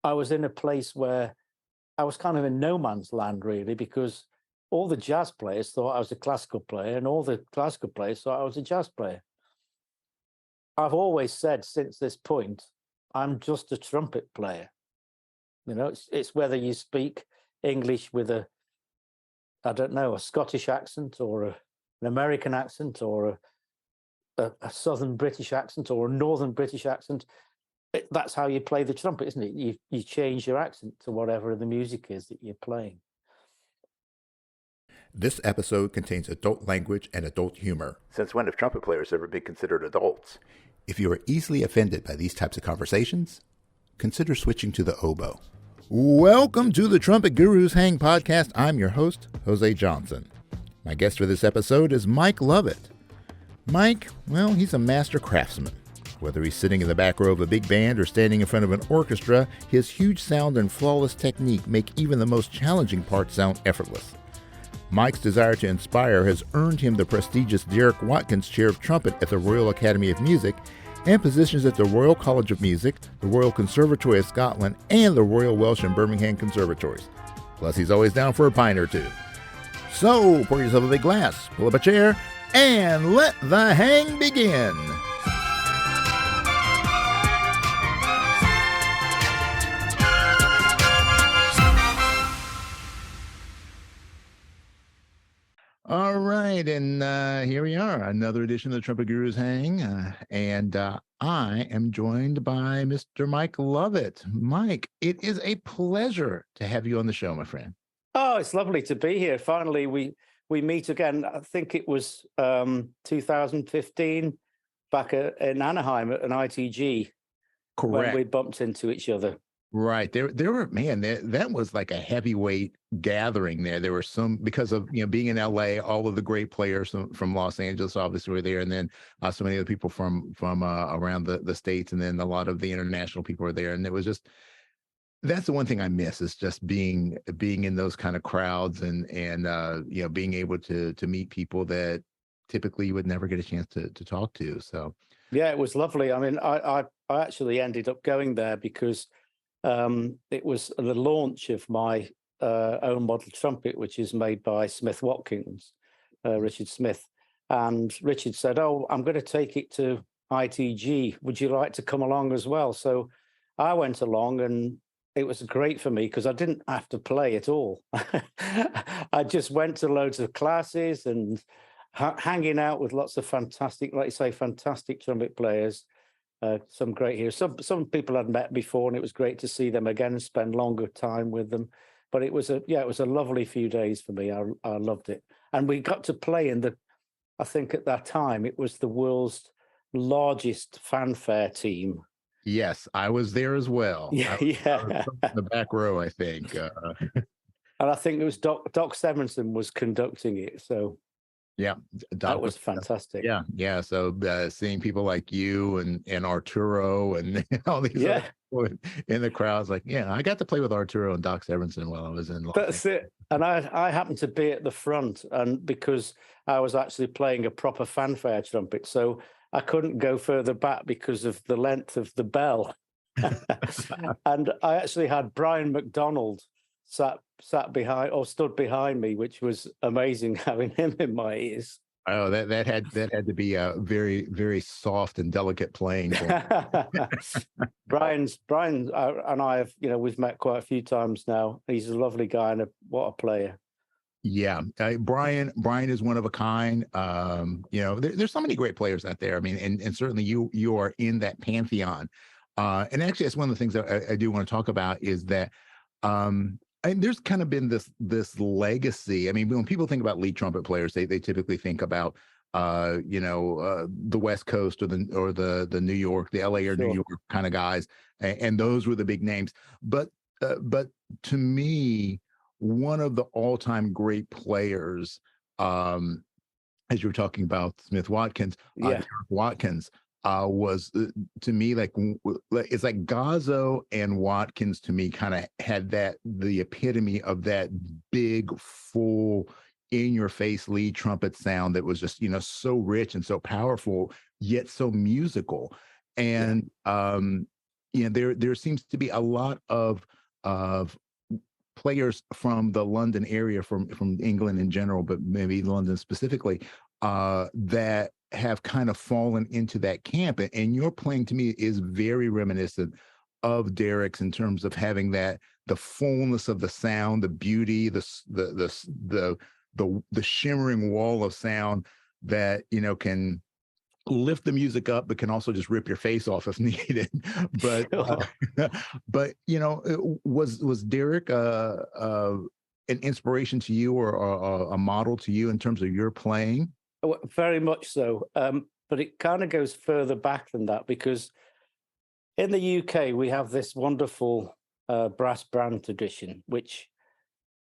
I was in a place where I was kind of in no man's land, really, because all the jazz players thought I was a classical player, and all the classical players thought I was a jazz player. I've always said since this point, I'm just a trumpet player. It's whether you speak English with I don't know, a Scottish accent or an American accent or a Southern British accent or a Northern British accent. That's how you play the trumpet, isn't it? You change your accent to whatever the music is that you're playing. This episode contains adult language and adult humor. Since when have trumpet players ever been considered adults? If you are easily offended by these types of conversations, consider switching to the oboe. Welcome to the Trumpet Gurus Hang podcast. I'm your host, Jose Johnson. My guest for this episode is Mike Lovatt. Mike, well, he's a master craftsman. Whether he's sitting in the back row of a big band or standing in front of an orchestra, his huge sound and flawless technique make even the most challenging parts sound effortless. Mike's desire to inspire has earned him the prestigious Derek Watkins Chair of Trumpet at the Royal Academy of Music and positions at the Royal College of Music, the Royal Conservatory of Scotland, and the Royal Welsh and Birmingham Conservatories. Plus, he's always down for a pint or two. So, pour yourself a big glass, pull up a chair, and let the hang begin. All right, and here we are, another edition of the Trumpet Gurus Hang, and I am joined by Mr. Mike Lovatt. Mike, it is a pleasure to have you on the show, my friend. Oh, it's lovely to be here. Finally, we meet again. I think it was 2015, back in Anaheim at an ITG. Correct. When we bumped into each other. Right. There were, man, that was like a heavyweight gathering there. There were some, because of, being in LA, all of the great players from Los Angeles obviously were there. And then so many other people from around the States. And then a lot of the international people were there. And it was just, that's the one thing I miss, is just being in those kind of crowds and being able to meet people that typically you would never get a chance to talk to. So, yeah, it was lovely. I mean, I actually ended up going there because it was the launch of my own model trumpet, which is made by Smith Watkins, Richard Smith. And Richard said, "Oh, I'm going to take it to ITG. Would you like to come along as well?" So I went along, and it was great for me because I didn't have to play at all. I just went to loads of classes and hanging out with lots of fantastic, like you say, fantastic trumpet players. Some great heroes. Some people I'd met before, and it was great to see them again and spend longer time with them. But it was a lovely few days for me. I loved it, and we got to play in I think at that time it was the world's largest fanfare team. Yes, I was there as well. Yeah, I was in the back row, I think. And I think it was Doc Severinsen was conducting it. So. Yeah, that was fantastic. Yeah. So seeing people like you and Arturo and all these other people in the crowds, like, I got to play with Arturo and Doc Severinsen while I was in Los Angeles. That's it. And I happened to be at the front, and because I was actually playing a proper fanfare trumpet, so I couldn't go further back because of the length of the bell. And I actually had Brian McDonald sat behind or stood behind me, which was amazing having him in my ears. Oh, that had to be a very, very soft and delicate playing. Brian and I have, we've met quite a few times now. He's a lovely guy and what a player. Yeah, Brian is one of a kind. There's so many great players out there. I mean, and certainly you are in that pantheon. And actually, that's one of the things that I do want to talk about is that. And there's kind of been this legacy. I mean, when people think about lead trumpet players, they typically think about the West Coast or the New York, the LA or New York kind of guys, and those were the big names. But to me, one of the all-time great players, as you were talking about Smith Watkins, Derek Watkins. Was to me like it's like Gazzo and Watkins to me kind of had the epitome of that big, full, in-your-face lead trumpet sound that was just so rich and so powerful yet so musical. And there seems to be a lot of players from the London area, from England in general, but maybe London specifically, that have kind of fallen into that camp. And your playing to me is very reminiscent of Derek's in terms of having that, the fullness of the sound, the beauty, the shimmering wall of sound that can lift the music up, but can also just rip your face off if needed. But but was Derek an inspiration to you, or a model to you in terms of your playing? Very much so. But it kind of goes further back than that, because in the UK we have this wonderful brass band tradition, which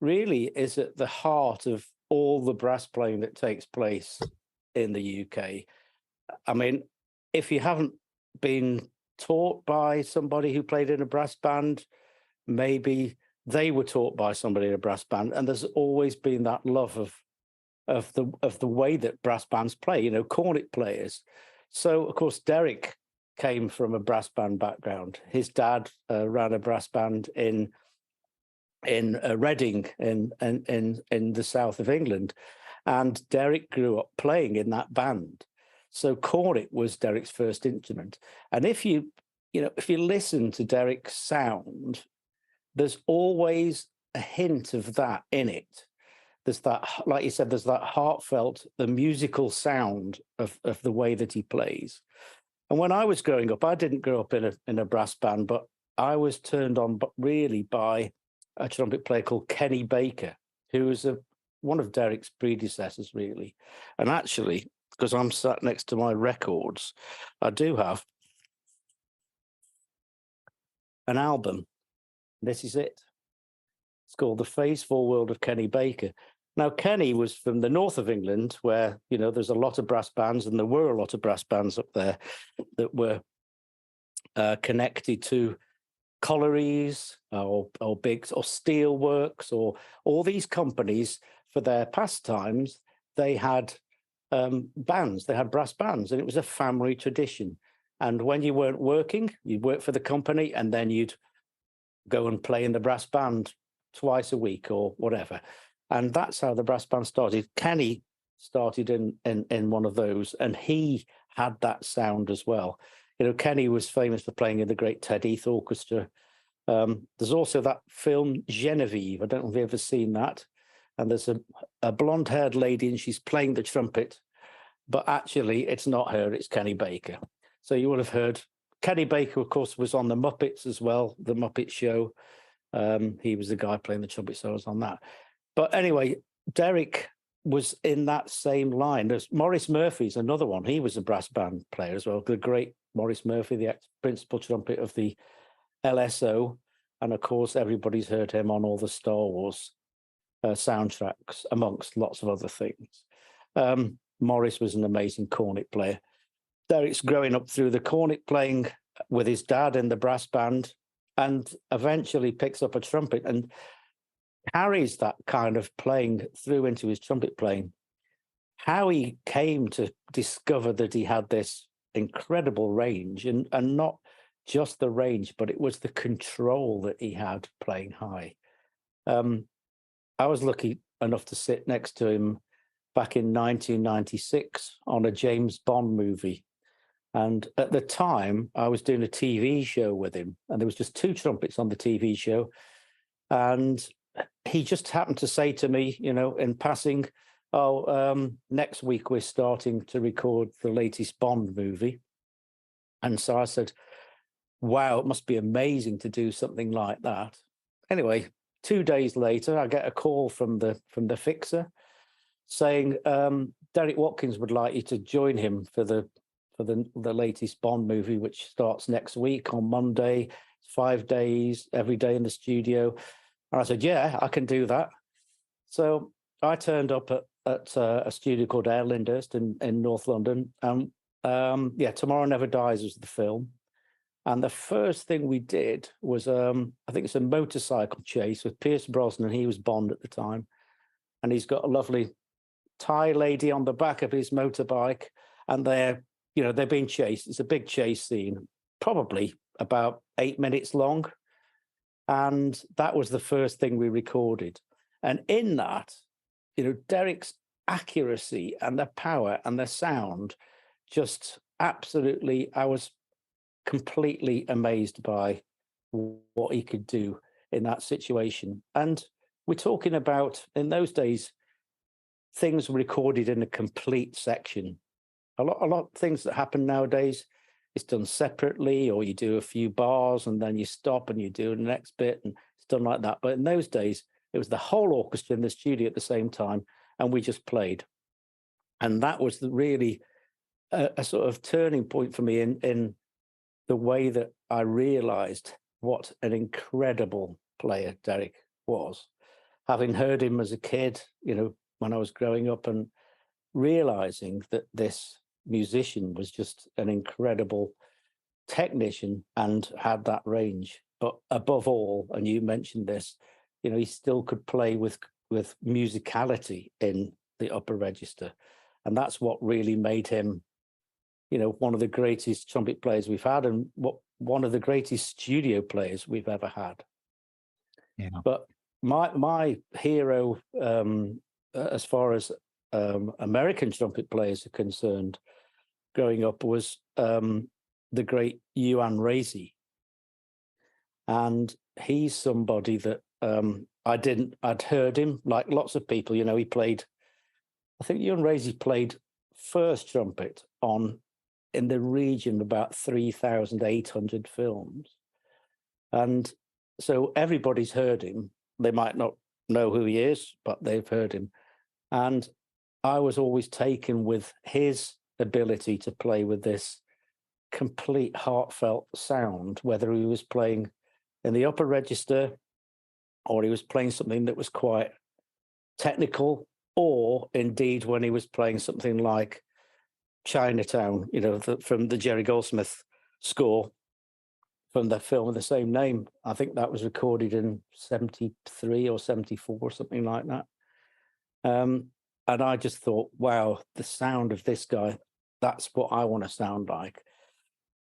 really is at the heart of all the brass playing that takes place in the UK. I mean, if you haven't been taught by somebody who played in a brass band, maybe they were taught by somebody in a brass band, and there's always been that love of the way that brass bands play, cornet players. So, of course, Derek came from a brass band background. His dad ran a brass band in Reading in the south of England, and Derek grew up playing in that band. So cornet was Derek's first instrument. And if you listen to Derek's sound, there's always a hint of that in it. There's that, like you said, there's that heartfelt, the musical sound of the way that he plays. And when I was growing up, I didn't grow up in a brass band, but I was turned on really by a trumpet player called Kenny Baker, who was one of Derek's predecessors, really. And actually, because I'm sat next to my records, I do have an album. This is it. It's called The Phase 4 World of Kenny Baker. Now, Kenny was from the north of England, where, there's a lot of brass bands, and there were a lot of brass bands up there that were connected to collieries or steelworks, or all these companies. For their pastimes, they had bands. They had brass bands, and it was a family tradition. And when you weren't working, you'd work for the company, and then you'd go and play in the brass band twice a week or whatever. And that's how the brass band started. Kenny started in one of those, and he had that sound as well. Kenny was famous for playing in the great Ted Heath Orchestra. There's also that film Genevieve. I don't know if you've ever seen that. And there's a blonde-haired lady, and she's playing the trumpet, but actually it's not her, it's Kenny Baker. So you would have heard Kenny Baker, of course, was on the Muppets as well, the Muppet Show. He was the guy playing the trumpet solos on that. But anyway, Derek was in that same line. There's Maurice Murphy's another one. He was a brass band player as well. The great Maurice Murphy, the ex-principal trumpet of the LSO. And of course, everybody's heard him on all the Star Wars soundtracks, amongst lots of other things. Maurice was an amazing cornet player. Derek's growing up through the cornet playing with his dad in the brass band, and eventually picks up a trumpet and carries that kind of playing through into his trumpet playing. How he came to discover that he had this incredible range, and not just the range, but it was the control that he had playing high. I was lucky enough to sit next to him back in 1996 on a James Bond movie. And at the time, I was doing a TV show with him, and there was just two trumpets on the TV show. And he just happened to say to me, in passing, next week we're starting to record the latest Bond movie. And so I said, wow, it must be amazing to do something like that. Anyway, 2 days later, I get a call from the fixer saying Derek Watkins would like you to join him for the latest Bond movie, which starts next week on Monday. It's 5 days, every day in the studio. And I said, yeah, I can do that. So I turned up at a studio called Air Lyndhurst in North London. And Tomorrow Never Dies was the film. And the first thing we did was, I think it's a motorcycle chase with Pierce Brosnan. He was Bond at the time. And he's got a lovely Thai lady on the back of his motorbike. And they're being chased. It's a big chase scene, probably about 8 minutes long. And that was the first thing we recorded. And in that, Derek's accuracy and the power and the sound, just absolutely, I was completely amazed by what he could do in that situation. And we're talking about, in those days, things recorded in a complete section. A lot of things that happen nowadays, it's done separately, or you do a few bars and then you stop and you do the next bit, and it's done like that. But in those days, it was the whole orchestra in the studio at the same time, and we just played. And that was really a sort of turning point for me in the way that I realized what an incredible player Derek was. Having heard him as a kid, when I was growing up, and realizing that this musician was just an incredible technician and had that range. But above all, and you mentioned this, he still could play with musicality in the upper register. And that's what really made him, one of the greatest trumpet players we've had, and one of the greatest studio players we've ever had. Yeah. But my hero, as far as American trumpet players are concerned, growing up, was the great Uan Racey. And he's somebody that I'd heard him, like lots of people, he played, I think Uan Racey played first trumpet in the region of about 3,800 films. And so everybody's heard him. They might not know who he is, but they've heard him. And I was always taken with his ability to play with this complete heartfelt sound, whether he was playing in the upper register or he was playing something that was quite technical, or indeed when he was playing something like Chinatown, from the Jerry Goldsmith score from the film of the same name. I think that was recorded in 73 or 74 or something like that. And I just thought, wow, the sound of this guy, that's what I want to sound like.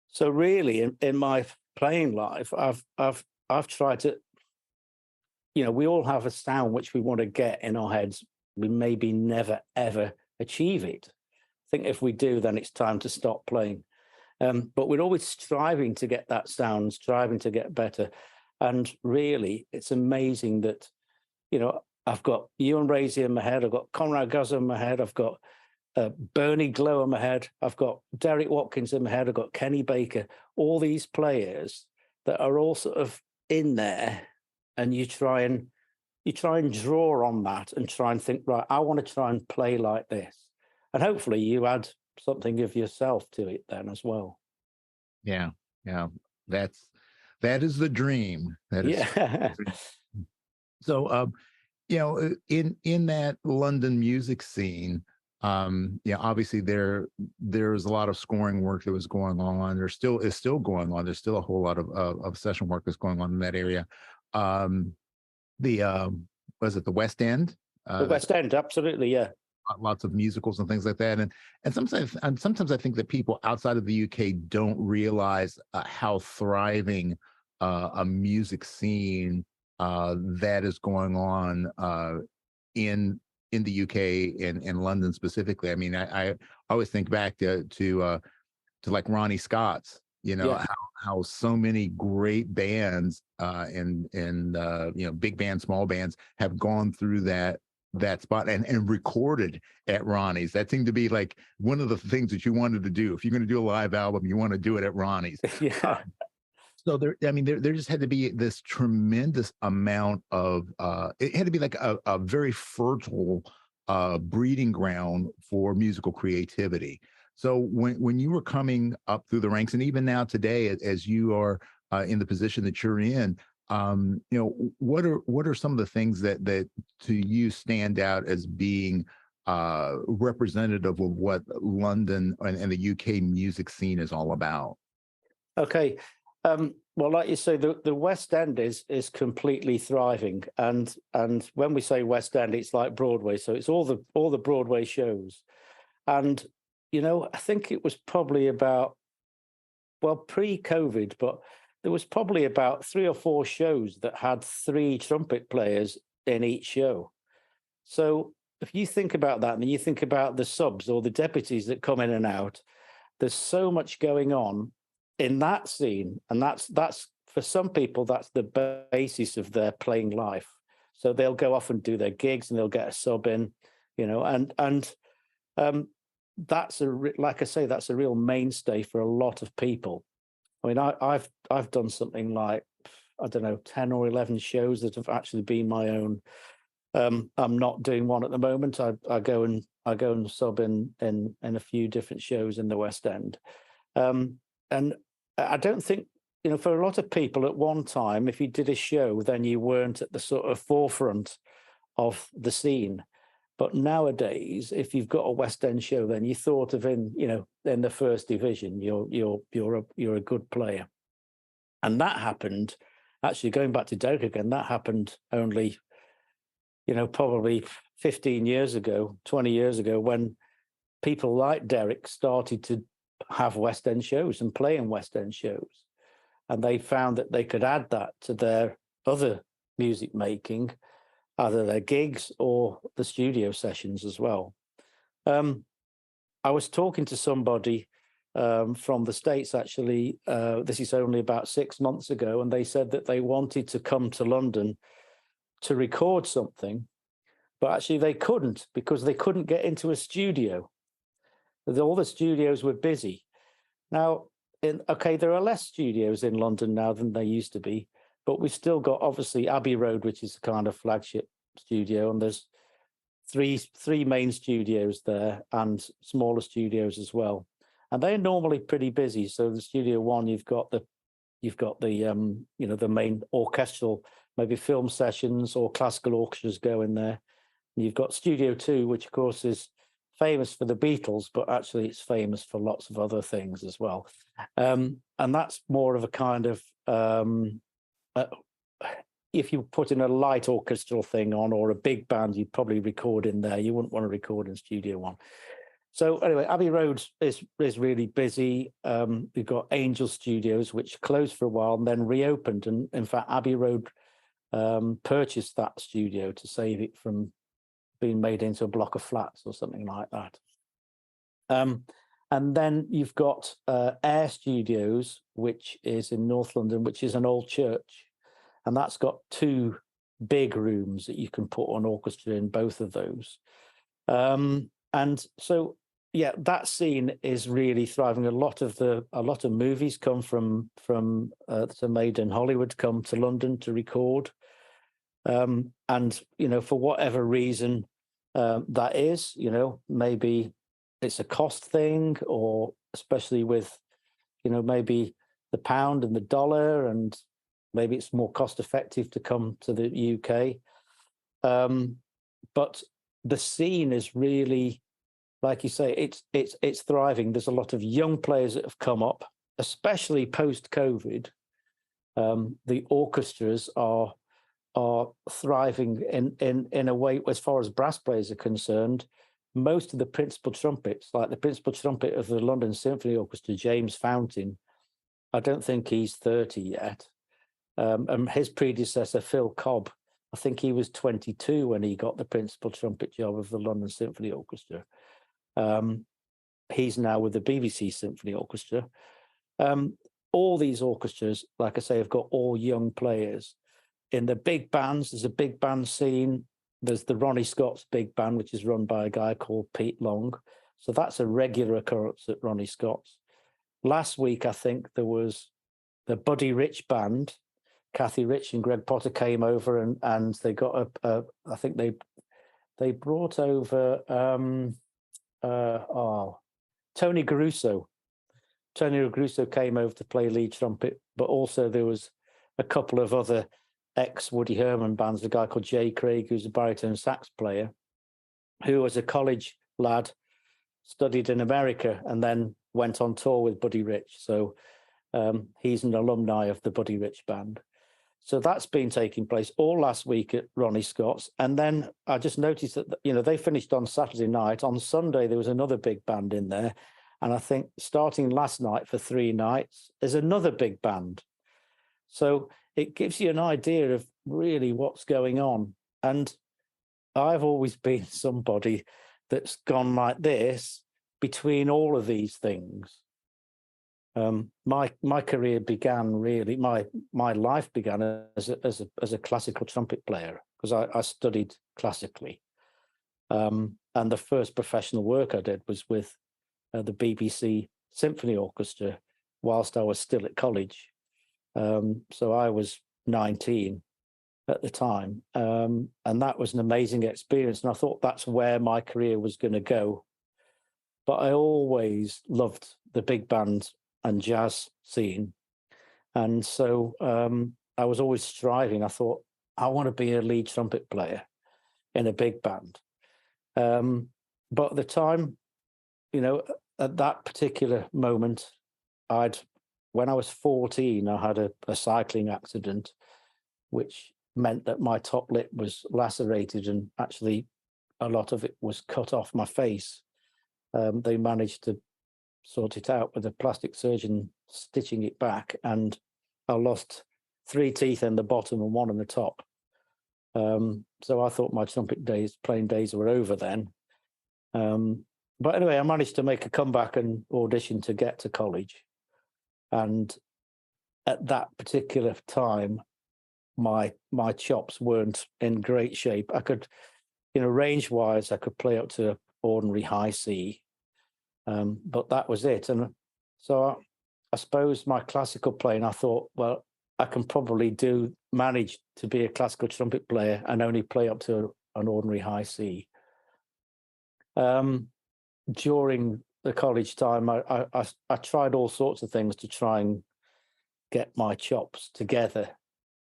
So really, in my playing life, I've tried to, we all have a sound which we want to get in our heads. We maybe never, ever achieve it. I think if we do, then it's time to stop playing. But we're always striving to get that sound, striving to get better. And really, it's amazing that, I've got Uan Racey in my head, I've got Conrad Guzzo in my head, I've got Bernie Glow in my head, I've got Derek Watkins in my head, I've got Kenny Baker, all these players that are all sort of in there, and you try and draw on that and try and think, right, I want to try and play like this. And hopefully you add something of yourself to it then as well. Yeah. That is the dream. That is. Yeah. So, in that London music scene, obviously there's a lot of scoring work that was going on. There still is going on. There's still a whole lot of session work that's going on in that area. Was it the West End? The West End, absolutely, yeah. Lots of musicals and things like that, and sometimes I think that people outside of the UK don't realize how thriving a music scene that is going on in the UK and in London specifically. I mean, I always think back to like Ronnie Scott's, how so many great bands and big bands, small bands have gone through that spot and recorded at Ronnie's. That seemed to be like one of the things that you wanted to do. If you're going to do a live album, you want to do it at Ronnie's. Yeah. So there just had to be this tremendous amount of it had to be like a very fertile breeding ground for musical creativity. So when you were coming up through the ranks, and even now today, as you are in the position that you're in, what are some of the things that to you stand out as being representative of what London and the UK music scene is all about? Okay. Well, like you say, the West End is completely thriving, and when we say West End, it's like Broadway, so it's all the Broadway shows, and I think it was probably about well, pre-COVID, but there was probably about 3 or 4 shows that had 3 trumpet players in each show. So if you think about that, and you think about the subs or the deputies that come in and out, there's so much going on in that scene, and that's for some people, that's the basis of their playing life. So they'll go off and do their gigs, and they'll get a sub in, and that's like I say, that's a real mainstay for a lot of people. I mean, I've done something like, I don't know, 10 or 11 shows that have actually been my own. I'm not doing one at the moment. I go and sub in a few different shows in the West End, and I don't think, for a lot of people at one time, if you did a show, then you weren't at the sort of forefront of the scene. But nowadays, if you've got a West End show, then you thought of in the first division, you're a good player. And that happened, actually going back to Derek again, that happened only, probably 15 years ago, 20 years ago, when people like Derek started to have West End shows and play in West End shows. And they found that they could add that to their other music making, either their gigs or the studio sessions as well. I was talking to somebody from the States, actually, this is only about 6 months ago, and they said that they wanted to come to London to record something, but actually they couldn't, because they couldn't get into a studio. All the studios were busy. Now, there are less studios in London now than there used to be, but we've still got, obviously, Abbey Road, which is the kind of flagship studio, and there's three main studios there and smaller studios as well, and they're normally pretty busy. So the Studio One, you've got the the main orchestral, maybe film sessions or classical orchestras go in there. And you've got Studio Two, which of course is famous for the Beatles, but actually it's famous for lots of other things as well. And that's more of a kind of if you put in a light orchestral thing on or a big band, you'd probably record in there. You wouldn't want to record in Studio One. So anyway, Abbey Road is really busy. We've got Angel Studios, which closed for a while and then reopened. And in fact, Abbey Road purchased that studio to save it from being made into a block of flats or something like that. And then you've got Air Studios, which is in North London, which is an old church. And that's got 2 big rooms that you can put an orchestra in, both of those. And so, yeah, that scene is really thriving. A lot of movies come from that are made in Hollywood, come to London to record. And, for whatever reason that is, maybe it's a cost thing, or especially with, maybe the pound and the dollar, and maybe it's more cost effective to come to the UK. But the scene is really, like you say, it's thriving. There's a lot of young players that have come up, especially post-COVID. The orchestras are thriving in a way, as far as brass players are concerned. Most of the principal trumpets, like the principal trumpet of the London Symphony Orchestra, James Fountain, I don't think he's 30 yet. And his predecessor, Phil Cobb, I think he was 22 when he got the principal trumpet job of the London Symphony Orchestra. He's now with the BBC Symphony Orchestra. All these orchestras, like I say, have got all young players. In the big bands, there's a big band scene. There's the Ronnie Scott's big band, which is run by a guy called Pete Long. So that's a regular occurrence at Ronnie Scott's. Last week, I think there was the Buddy Rich band. Kathy Rich and Greg Potter came over, and they got I think they brought over Tony Garuso. Tony Garuso came over to play lead trumpet, but also there was a couple of other ex-Woody Herman bands, a guy called Jay Craig, who's a baritone sax player, who was a college lad, studied in America, and then went on tour with Buddy Rich. So he's an alumni of the Buddy Rich band. So that's been taking place all last week at Ronnie Scott's. And then I just noticed that, they finished on Saturday night. On Sunday, there was another big band in there. And I think starting last night for 3 nights is another big band. So it gives you an idea of really what's going on. And I've always been somebody that's gone like this between all of these things. My career began really, my life began as a classical trumpet player, because I studied classically. And the first professional work I did was with the BBC Symphony Orchestra whilst I was still at college. So I was 19 at the time. And that was an amazing experience. And I thought that's where my career was going to go. But I always loved the big band and jazz scene. And so I was always striving. I thought, I want to be a lead trumpet player in a big band. But at the time, you know, at that particular moment, when I was 14, I had a cycling accident, which meant that my top lip was lacerated, and actually a lot of it was cut off my face. They managed to sort it out with a plastic surgeon stitching it back, and I lost 3 teeth in the bottom and 1 in the top. So I thought my trumpet playing days were over then. But anyway, I managed to make a comeback and audition to get to college. And at that particular time, my chops weren't in great shape. I could, you know, range-wise, I could play up to ordinary high C, but that was it. And so I suppose my classical playing, I thought, well, I can probably manage to be a classical trumpet player and only play up to an ordinary high C. During the college time, I tried all sorts of things to try and get my chops together,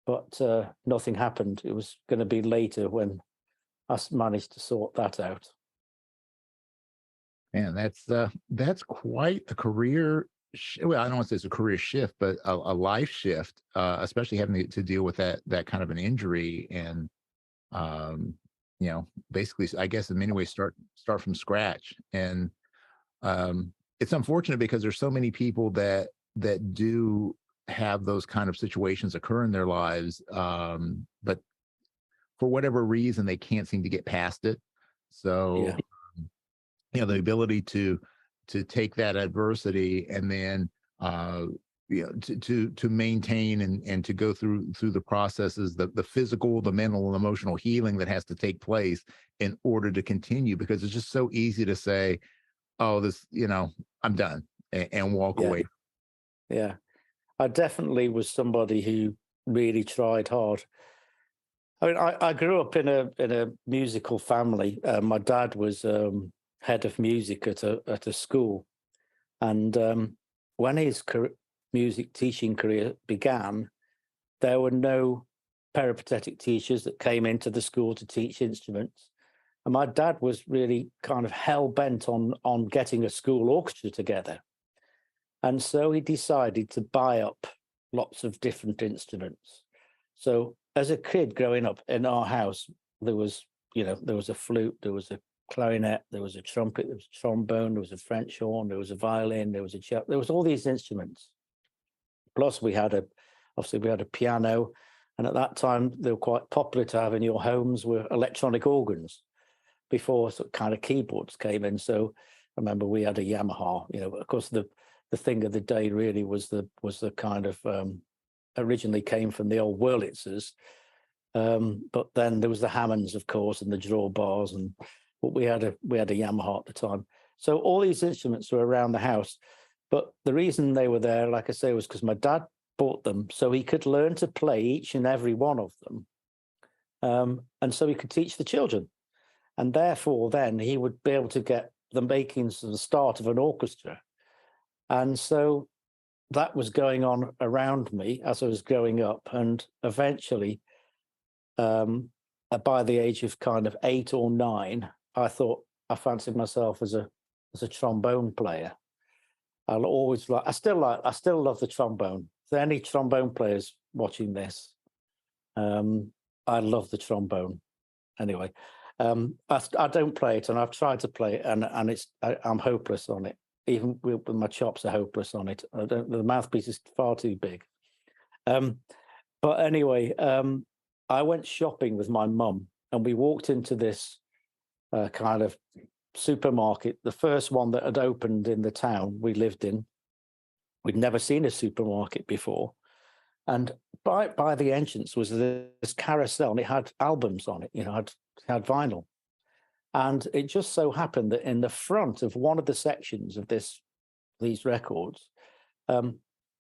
but nothing happened. It was going to be later when I managed to sort that out. Man, that's quite a career. Well, I don't want to say it's a career shift, but a life shift, especially having to deal with that kind of an injury, and you know, basically, I guess in many ways start from scratch. And it's unfortunate because there's so many people that do have those kind of situations occur in their lives, but for whatever reason they can't seem to get past it. So Yeah. You know, the ability to take that adversity and then you know, to maintain and to go through the processes, the physical, the mental and emotional healing that has to take place in order to continue, because it's just so easy to say, oh, this, you know, I'm done, and walk away. Yeah, I definitely was somebody who really tried hard. I mean, I grew up in a musical family. My dad was head of music at a school, and when his music teaching career began, there were no peripatetic teachers that came into the school to teach instruments. And my dad was really kind of hell-bent on getting a school orchestra together. And so he decided to buy up lots of different instruments. So as a kid growing up in our house, there was a flute, there was a clarinet, there was a trumpet, there was a trombone, there was a French horn, there was a violin, there was a cello, there was all these instruments. Plus we had a piano, and at that time they were quite popular to have in your homes were electronic organs before sort of kind of keyboards came in. So I remember we had a Yamaha, you know, of course the thing of the day really was the kind of originally came from the old Wurlitzers, but then there was the Hammonds, of course, and the drawbars, but we had a Yamaha at the time. So all these instruments were around the house, but the reason they were there, like I say, was because my dad bought them so he could learn to play each and every one of them, and so he could teach the children, and therefore then he would be able to get the makings of the start of an orchestra. And so that was going on around me as I was growing up. And eventually, by the age of kind of 8 or 9, I thought I fancied myself as a trombone player. I still love the trombone. If there are any trombone players watching this, I love the trombone. Anyway, I don't play it, and I've tried to play it, and I'm hopeless on it. even with my chops are hopeless on it. The mouthpiece is far too big. But anyway, I went shopping with my mum, and we walked into this kind of supermarket, the first one that had opened in the town we lived in. We'd never seen a supermarket before. And by the entrance was this carousel, and it had albums on it, had vinyl. And it just so happened that in the front of one of the sections of these records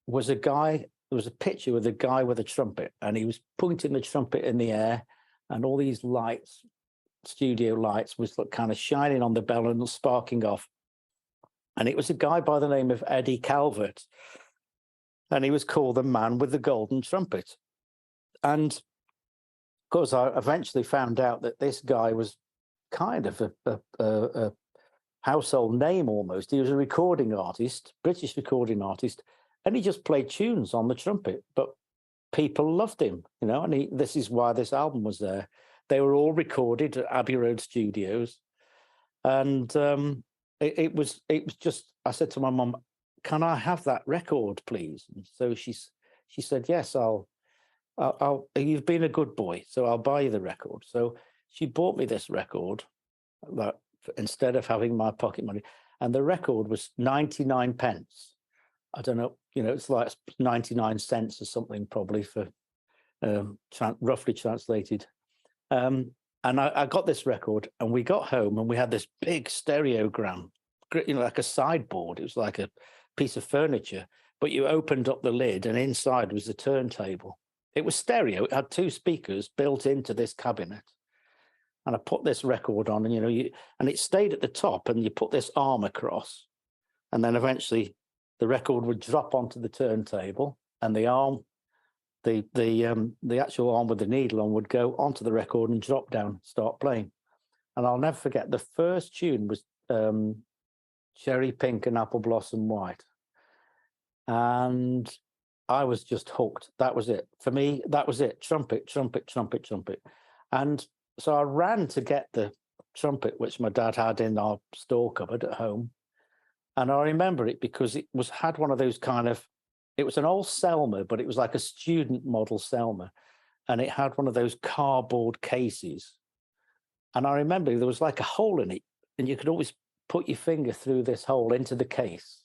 was a guy. There was a picture with a guy with a trumpet, and he was pointing the trumpet in the air, and all these lights, studio lights, was kind of shining on the bell and sparking off. And it was a guy by the name of Eddie Calvert, and he was called the man with the golden trumpet. And of course, I eventually found out that this guy was kind of a household name almost. He was a recording artist, British recording artist, and he just played tunes on the trumpet. But people loved him, and this is why this album was there. They were all recorded at Abbey Road Studios, and it was just. I said to my mum, "Can I have that record, please?" And so she said, "Yes, I'll. You've been a good boy, so I'll buy you the record." So she bought me this record, that instead of having my pocket money, and the record was 99 pence. I don't know, it's like 99 cents or something, probably, for roughly translated. And I got this record, and we got home, and we had this big stereogram, like a sideboard. It was like a piece of furniture, but you opened up the lid, and inside was a turntable. It was stereo. It had two speakers built into this cabinet. And I put this record on, and and it stayed at the top, and you put this arm across, and then eventually the record would drop onto the turntable, and the arm, the actual arm with the needle on, would go onto the record and drop down, start playing. And I'll never forget, the first tune was Cherry Pink and Apple Blossom White, and I was just hooked. That was it for me. That was it. Trumpet, trumpet, trumpet, trumpet. And so I ran to get the trumpet, which my dad had in our store cupboard at home. And I remember it because it had one of those it was an old Selmer, but it was like a student model Selmer. And it had one of those cardboard cases. And I remember there was like a hole in it, and you could always put your finger through this hole into the case.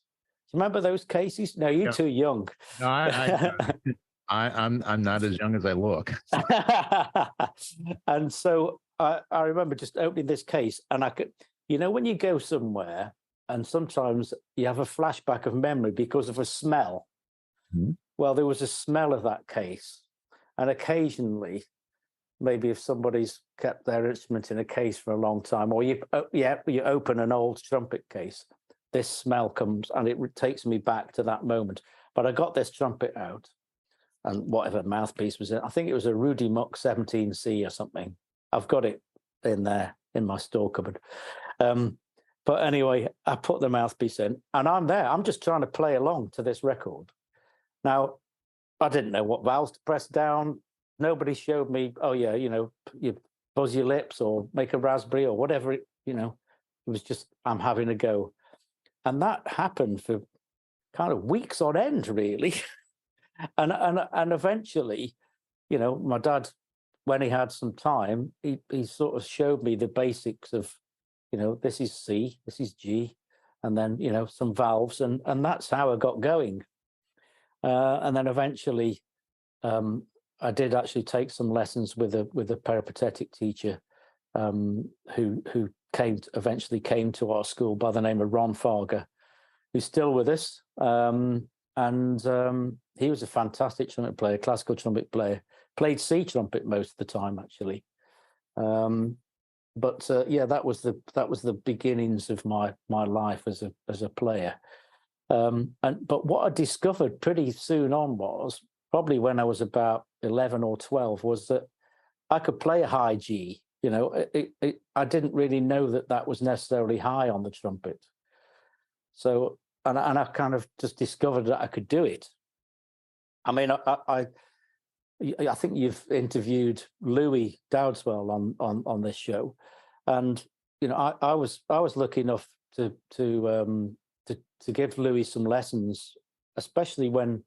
Do you remember those cases? No, you're too young. No, I'm not as young as I look. And so I remember just opening this case, and I could, when you go somewhere and sometimes you have a flashback of memory because of a smell. Mm-hmm. Well, there was a smell of that case, and occasionally, maybe if somebody's kept their instrument in a case for a long time, or you open an old trumpet case, this smell comes, and it takes me back to that moment. But I got this trumpet out, and whatever mouthpiece was in, I think it was a Rudy Muck 17C or something. I've got it in there in my store cupboard. But anyway, I put the mouthpiece in, and I'm there. I'm just trying to play along to this record. Now, I didn't know what valves to press down. Nobody showed me, you buzz your lips or make a raspberry or whatever. It was just, I'm having a go. And that happened for kind of weeks on end, really. and eventually, my dad, when he had some time, he sort of showed me the basics of, this is C, this is G, and then, some valves, and that's how I got going. And then eventually, I did actually take some lessons with a peripatetic teacher who eventually came to our school by the name of Ron Farger, who's still with us. And he was a fantastic trumpet player, classical trumpet player, played C trumpet most of the time, actually. But that was the beginnings of my life as a player. But what I discovered pretty soon on was, probably when I was about 11 or 12, was that I could play a high G. I didn't really know that was necessarily high on the trumpet. So, and I kind of just discovered that I could do it. I mean, I think you've interviewed Louis Dowdswell on this show, and I was lucky enough to to give Louis some lessons, especially when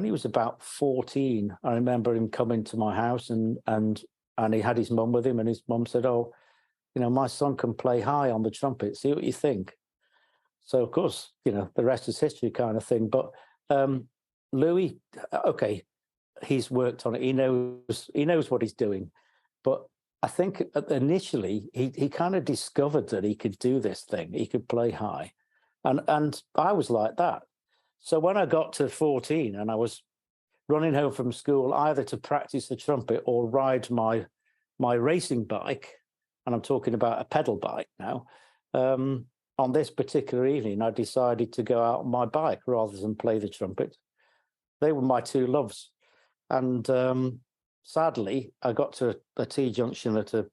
he was about 14. I remember him coming to my house, and he had his mum with him, and his mum said, "Oh, my son can play high on the trumpet. See what you think." So of course, the rest is history, kind of thing. But Louis, okay, he's worked on it. He knows what he's doing. But I think initially he kind of discovered that he could do this thing. He could play high, and I was like that. So when I got to 14 and I was running home from school, either to practice the trumpet or ride my racing bike, and I'm talking about a pedal bike now. On this particular evening, I decided to go out on my bike rather than play the trumpet. They were my two loves. And sadly, I got to a T-junction at a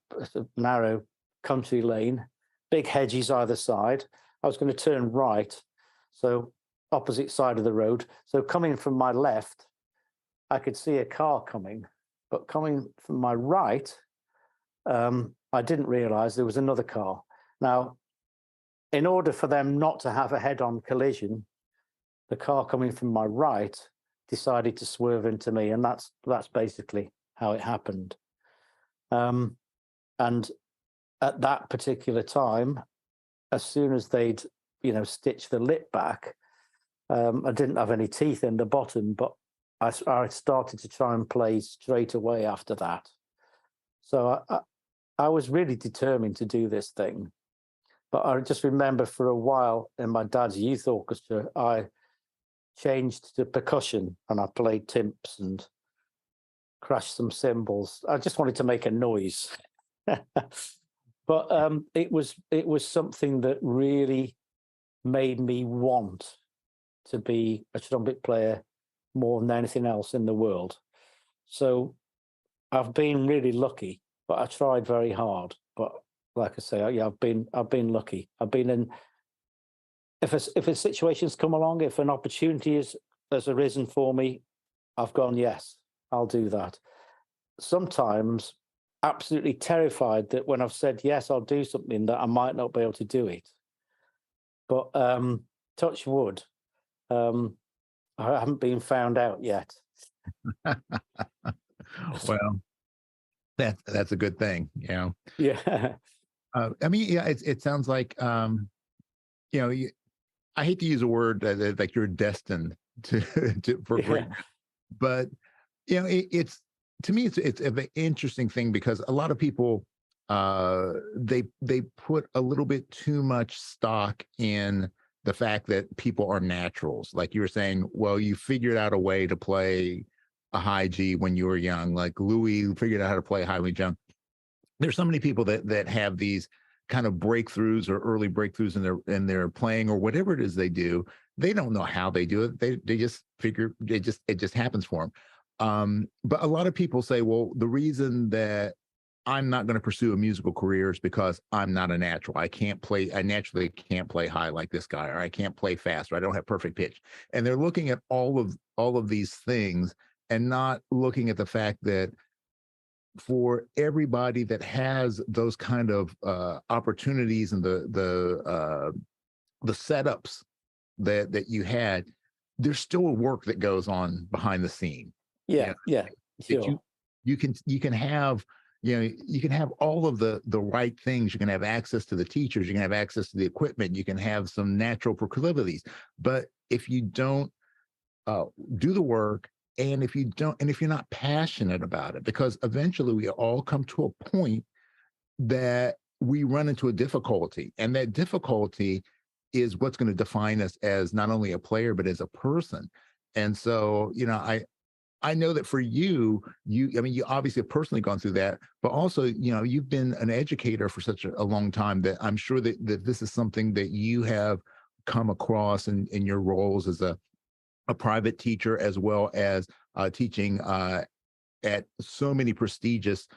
narrow country lane, big hedges either side. I was going to turn right, so opposite side of the road. So coming from my left, I could see a car coming, but coming from my right, I didn't realize there was another car. Now, in order for them not to have a head-on collision, the car coming from my right decided to swerve into me, and that's basically how it happened. And at that particular time, as soon as they'd stitched the lip back, I didn't have any teeth in the bottom, but I started to try and play straight away after that. So I was really determined to do this thing. But I just remember for a while in my dad's youth orchestra, I changed to percussion and I played timps and crashed some cymbals. I just wanted to make a noise. But it was something that really made me want to be a trumpet player more than anything else in the world. So I've been really lucky, but I tried very hard. But like I say, yeah, I've been lucky. I've been in. If a situation's come along, if an opportunity has arisen for me, I've gone, yes, I'll do that. Sometimes absolutely terrified that when I've said yes, I'll do something, that I might not be able to do it. But touch wood, I haven't been found out yet. Well, that's a good thing, Yeah. I mean, yeah, it sounds like I hate to use a word like you're destined for great, but it's to me it's an interesting thing because a lot of people they put a little bit too much stock in the fact that people are naturals. Like you were saying, well, you figured out a way to play a high G when you were young. Like Louis figured out how to play high when young. There's so many people that have these kind of breakthroughs or early breakthroughs in their playing or whatever it is they do. They don't know how they do it. They just figure it just happens for them. But a lot of people say, well, the reason that I'm not going to pursue a musical career is because I'm not a natural. I naturally can't play high like this guy, or I can't play fast, or I don't have perfect pitch. And they're looking at all of these things and not looking at the fact that for everybody that has those kind of opportunities and the setups that you had, there's still work that goes on behind the scene. Yeah, sure. You can have you can have all of the right things. You can have access to the teachers. You can have access to the equipment. You can have some natural proclivities. But if you don't do the work, and if you're not passionate about it, because eventually we all come to a point that we run into a difficulty, and that difficulty is what's going to define us as not only a player but as a person. And so, I know that for you obviously have personally gone through that, but also, you've been an educator for such a long time that I'm sure that this is something that you have come across in your roles as a private teacher, as well as teaching at so many prestigious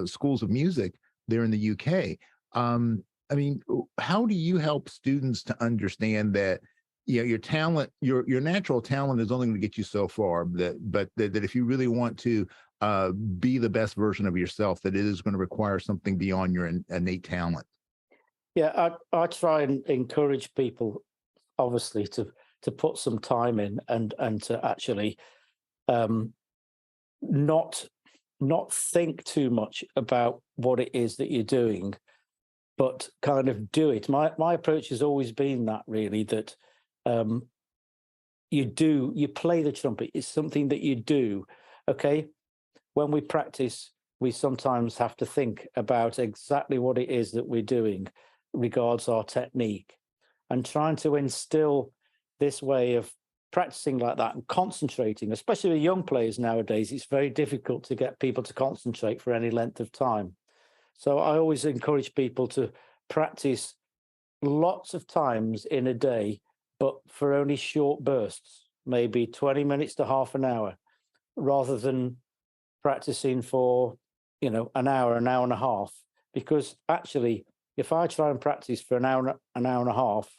schools of music there in the UK. I mean, how do you help students to understand that your talent, your natural talent is only going to get you so far, but that if you really want to be the best version of yourself, that it is going to require something beyond your innate talent? Yeah, I try and encourage people, obviously, to put some time in and to actually um, not not think too much about what it is that you're doing, but kind of do it. My approach has always been that, really, that um, you play the trumpet. It's something that you do. Okay, when we practice, we sometimes have to think about exactly what it is that we're doing regards our technique, and trying to instill this way of practicing like that and concentrating, especially with young players nowadays. It's very difficult to get people to concentrate for any length of time. So I always encourage people to practice lots of times in a day, but for only short bursts, maybe 20 minutes to half an hour, rather than practicing for, an hour and a half. Because actually, if I try and practice for an hour and a half,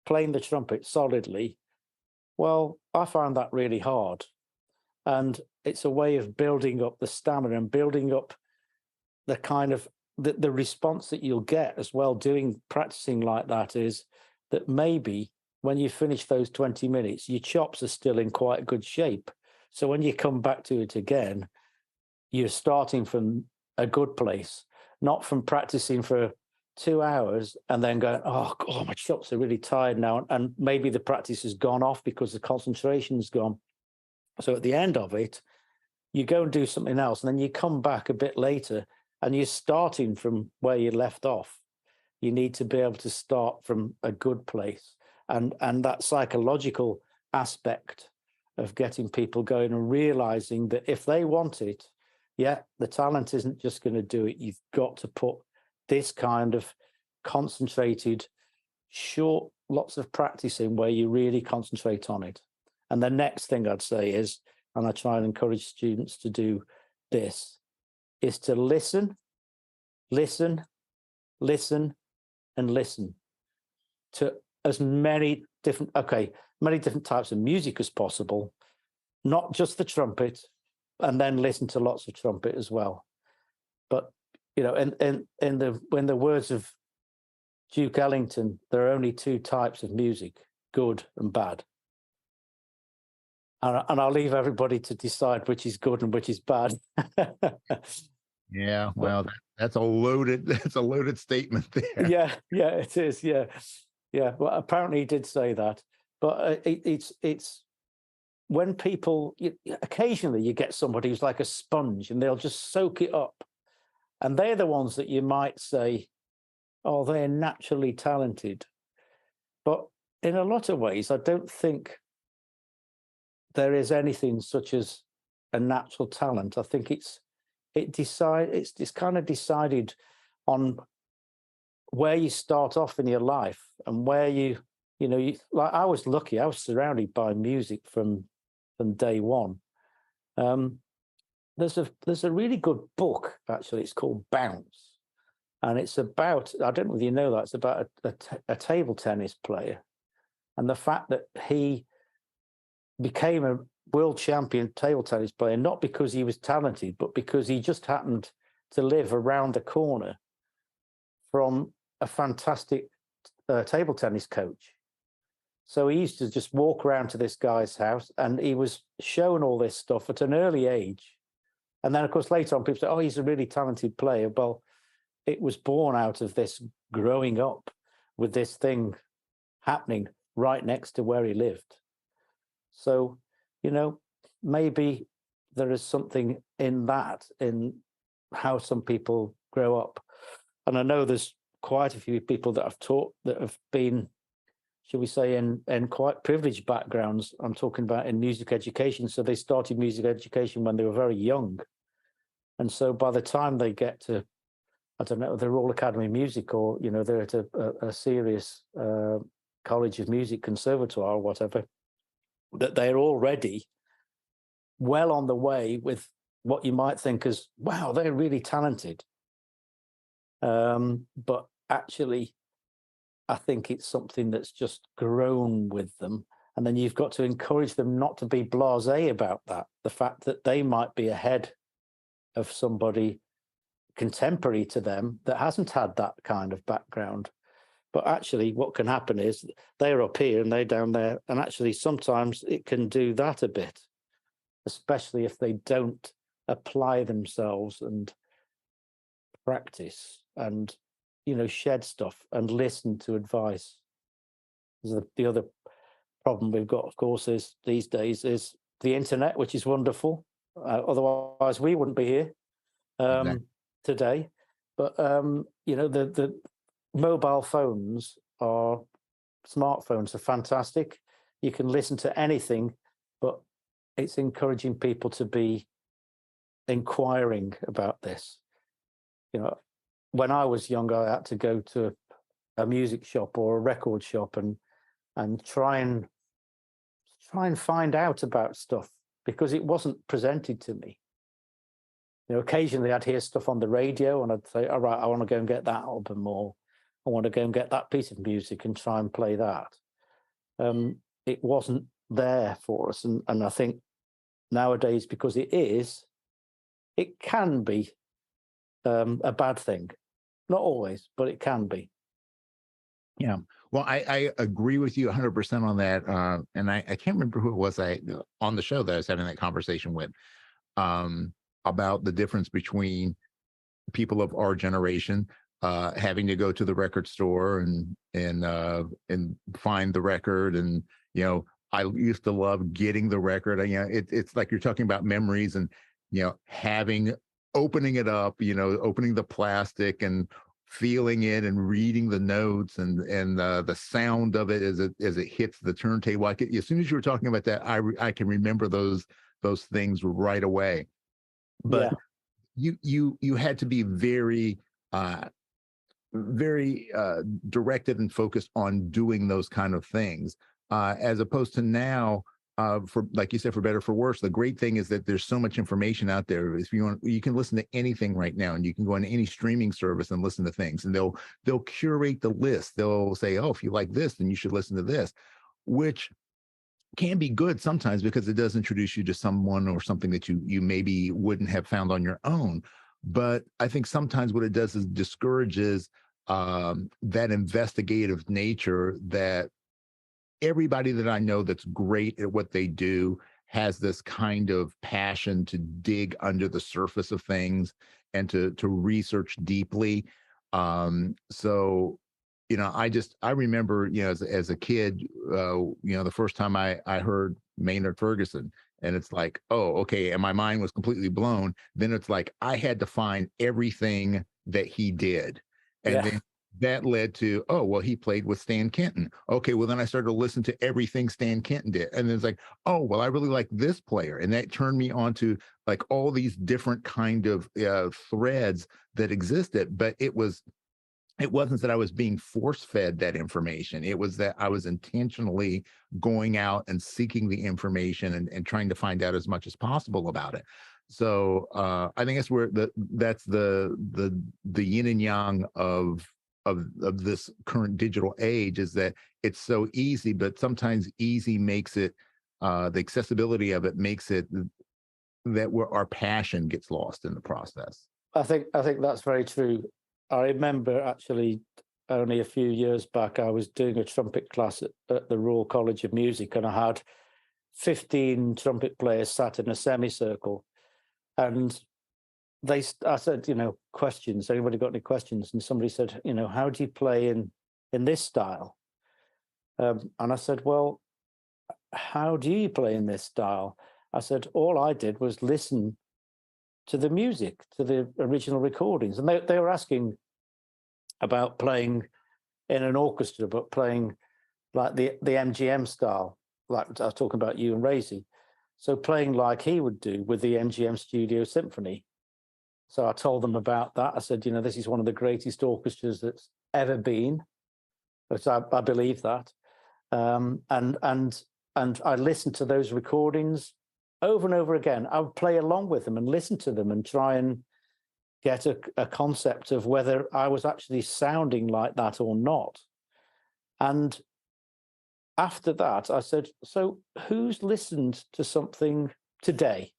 playing the trumpet solidly, well, I find that really hard. And it's a way of building up the stamina and building up the kind of the response that you'll get as well doing practicing like that, is that maybe when you finish those 20 minutes, your chops are still in quite good shape. So when you come back to it again, you're starting from a good place, not from practicing for 2 hours and then going, oh, my chops are really tired now. And maybe the practice has gone off because the concentration's gone. So at the end of it, you go and do something else, and then you come back a bit later and you're starting from where you left off. You need to be able to start from a good place. And that psychological aspect of getting people going and realizing that if they want it, yeah, the talent isn't just going to do it. You've got to put this kind of concentrated, short, lots of practice in where you really concentrate on it. And the next thing I'd say is, and I try and encourage students to do this, is to listen, listen, listen, and listen to as many different types of music as possible, not just the trumpet, and then listen to lots of trumpet as well. But in the words of Duke Ellington, there are only two types of music: good and bad. And I'll leave everybody to decide which is good and which is bad. Yeah, well, that's a loaded statement there. Yeah, it is. Yeah. Well, apparently he did say that, but it's when people occasionally you get somebody who's like a sponge and they'll just soak it up, and they're the ones that you might say, oh, they're naturally talented. But in a lot of ways, I don't think there is anything such as a natural talent. I think it's kind of decided on where you start off in your life and where you like. I was lucky; I was surrounded by music from day one. There's a really good book, actually. It's called Bounce, and it's about, I don't know whether you know that, it's about a table tennis player, and the fact that he became a world champion table tennis player, not because he was talented, but because he just happened to live around the corner from a fantastic table tennis coach. So he used to just walk around to this guy's house, and he was shown all this stuff at an early age. And then, of course, later on, people say, oh, he's a really talented player. Well, it was born out of this growing up with this thing happening right next to where he lived. So, maybe there is something in that, in how some people grow up. And I know there's quite a few people that I've taught that have been, shall we say, in quite privileged backgrounds. I'm talking about in music education. So they started music education when they were very young. And so by the time they get to, I don't know, the Royal Academy of Music, or, they're at a serious college of music, conservatoire or whatever, that they're already well on the way with what you might think as, wow, they're really talented. But actually, I think it's something that's just grown with them. And then you've got to encourage them not to be blasé about that. The fact that they might be ahead of somebody contemporary to them that hasn't had that kind of background. But actually, what can happen is they're up here and they're down there. And actually, sometimes it can do that a bit, especially if they don't apply themselves and practice and, shed stuff and listen to advice. The other problem we've got, of course, is these days is the internet, which is wonderful. Otherwise, we wouldn't be here today. But the mobile phones smartphones are fantastic. You can listen to anything, but it's encouraging people to be inquiring about this. When I was young, I had to go to a music shop or a record shop and try and find out about stuff because it wasn't presented to me. Occasionally I'd hear stuff on the radio and I'd say, all right, I want to go and get that album, or I want to go and get that piece of music and try and play that. It wasn't there for us. And I think nowadays, because it can be a bad thing. Not always, but it can be. Yeah. Well, I agree with you 100% on that. And I can't remember who it was on the show that I was having that conversation with about the difference between people of our generation having to go to the record store and find the record. And, I used to love getting the record. It's like you're talking about memories and, opening it up, opening the plastic and feeling it and reading the notes and the sound of it as it hits the turntable. As soon as you were talking about that, I can remember those things right away. But you had to be very very directed and focused on doing those kind of things, as opposed to now. For, like you said, for better or for worse, the great thing is that there's so much information out there. If you want, you can listen to anything right now, and you can go on any streaming service and listen to things, and they'll curate the list. They'll say, oh, if you like this, then you should listen to this, which can be good sometimes because it does introduce you to someone or something that you maybe wouldn't have found on your own. But I think sometimes what it does is discourages that investigative nature that everybody that I know that's great at what they do has this kind of passion to dig under the surface of things and to research deeply. So, I remember, as a kid, the first time I heard Maynard Ferguson, and it's like, oh, okay. And my mind was completely blown. Then it's like, I had to find everything that he did. And then that led to, oh, well, he played with Stan Kenton. Okay, well, then I started to listen to everything Stan Kenton did. And then it's like, oh, well, I really like this player. And that turned me on to like all these different kind of threads that existed. But it wasn't that I was being force-fed that information. It was that I was intentionally going out and seeking the information and trying to find out as much as possible about it. So I think that's where that's the yin and yang of this current digital age, is that it's so easy, but sometimes easy makes it the accessibility of it makes it that where our passion gets lost in the process. I think that's very true. I remember actually only a few years back, I was doing a trumpet class at the Royal College of Music, and I had 15 trumpet players sat in a semicircle, and I said, questions. Anybody got any questions? And somebody said, how do you play in this style? And I said, well, how do you play in this style? I said, all I did was listen to the music, to the original recordings. And they were asking about playing in an orchestra, but playing like the MGM style, like I was talking about Uan Racey. So playing like he would do with the MGM Studio Symphony. So I told them about that. I said, this is one of the greatest orchestras that's ever been. But I believe that. And I listened to those recordings over and over again. I would play along with them and listen to them and try and get a concept of whether I was actually sounding like that or not. And after that, I said, so who's listened to something today?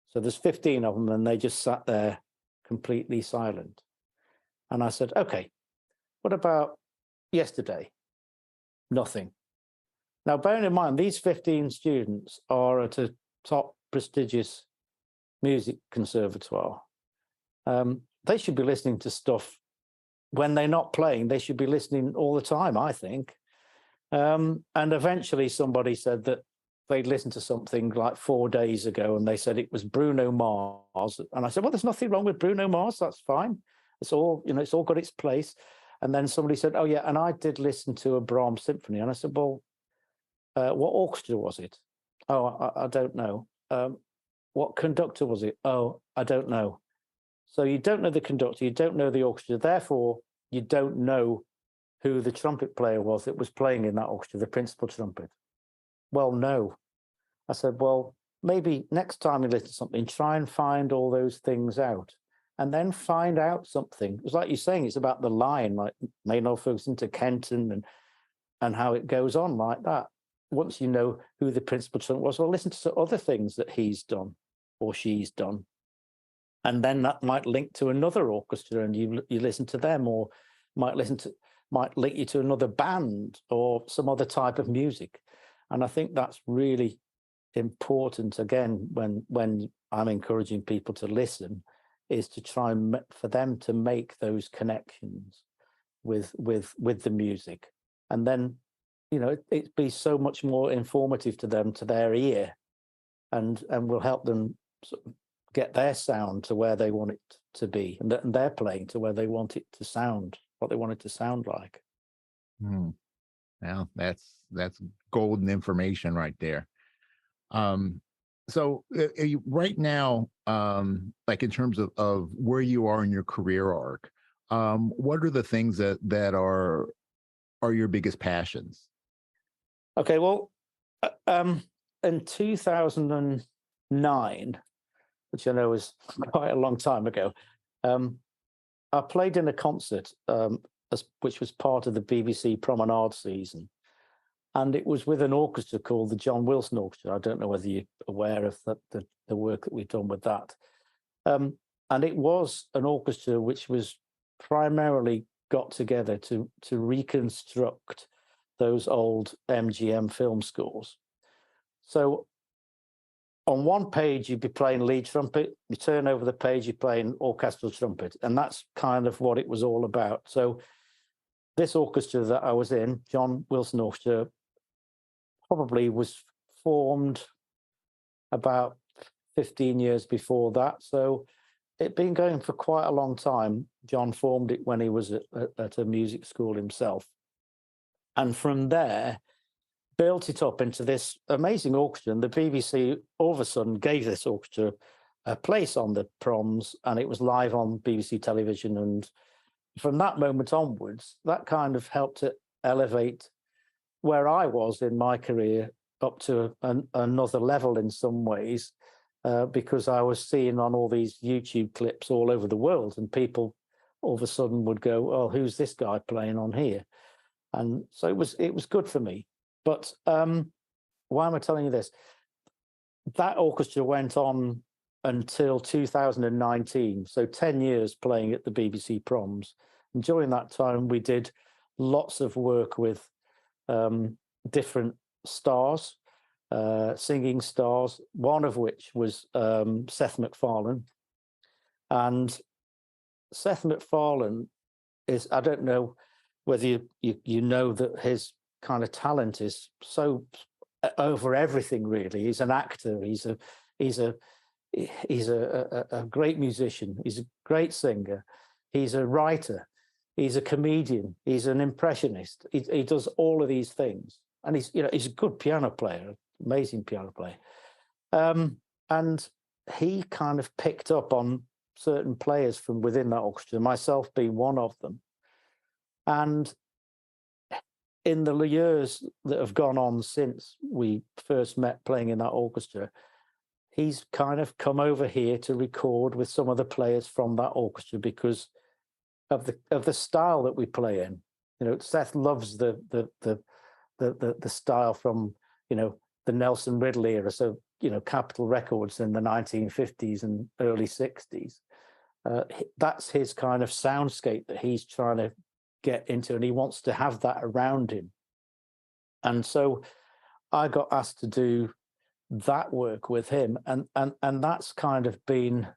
So there's 15 of them, and they just sat there completely silent. And I said, okay, what about yesterday. Nothing. Now, bearing in mind, these 15 students are at a top prestigious music conservatoire. They should be listening to stuff when they're not playing. They should be listening all the time, I think. And eventually somebody said that they'd listened to something like 4 days ago, and they said it was Bruno Mars. And I said, well, there's nothing wrong with Bruno Mars. That's fine. It's all, it's all got its place. And then somebody said, oh, yeah, and I did listen to a Brahms symphony. And I said, well, what orchestra was it? Oh, I don't know. What conductor was it? Oh, I don't know. So you don't know the conductor, you don't know the orchestra, therefore you don't know who the trumpet player was that was playing in that orchestra, the principal trumpet. Well, no. I said, well, maybe next time you listen to something, try and find all those things out, and then find out something. It's like you're saying, it's about the line, like Maynard Ferguson to Kenton, and how it goes on like that. Once you know who the principal trumpet was, well, listen to other things that he's done or she's done. And then that might link to another orchestra, and you listen to them, or might link you to another band or some other type of music. And I think that's really important, again, when I'm encouraging people to listen, is to try and for them to make those connections with the music. And then, it'd be so much more informative to them, to their ear, and will help them sort of get their sound to where they want it to be, and their playing to where they want it to sound, what they want it to sound like. Well, that's golden information right there. So right now, like in terms of where you are in your career arc, what are the things that are your biggest passions? Okay, well, in 2009, which I know was quite a long time ago, I played in a concert, which was part of the BBC Promenade season. And it was with an orchestra called the John Wilson Orchestra. I don't know whether you're aware of the work that we've done with that. And it was an orchestra which was primarily got together to reconstruct those old MGM film scores. So on one page, you'd be playing lead trumpet. You turn over the page, you're playing orchestral trumpet. And that's kind of what it was all about. So this orchestra that I was in, John Wilson Orchestra, probably was formed about 15 years before that. So it'd been going for quite a long time. John formed it when he was at a music school himself. And from there, built it up into this amazing orchestra. And the BBC all of a sudden gave this orchestra a place on the proms, and it was live on BBC television. And from that moment onwards, that kind of helped to elevate where I was in my career up to another level in some ways, because I was seeing on all these YouTube clips all over the world, and people all of a sudden would go, oh, who's this guy playing on here? And so it was good for me. But why am I telling you this? That orchestra went on until 2019, so 10 years playing at the BBC Proms. And during that time, we did lots of work with different stars, singing stars, one of which was Seth MacFarlane. And Seth MacFarlane is, I don't know whether you know that his kind of talent is so over everything, really. He's an actor, he's a great musician, he's a great singer, he's a writer, he's a comedian, he's an impressionist. He does all of these things, and he's a good piano player, amazing piano player. And he kind of picked up on certain players from within that orchestra, myself being one of them. And in the years that have gone on since we first met playing in that orchestra, he's kind of come over here to record with some of the players from that orchestra because of the style that we play in. Seth loves the style from the Nelson Riddle era, so Capitol Records in the 1950s and early 60s. That's his kind of soundscape that he's trying to get into, and he wants to have that around him. And so I got asked to do that work with him, and that's kind of been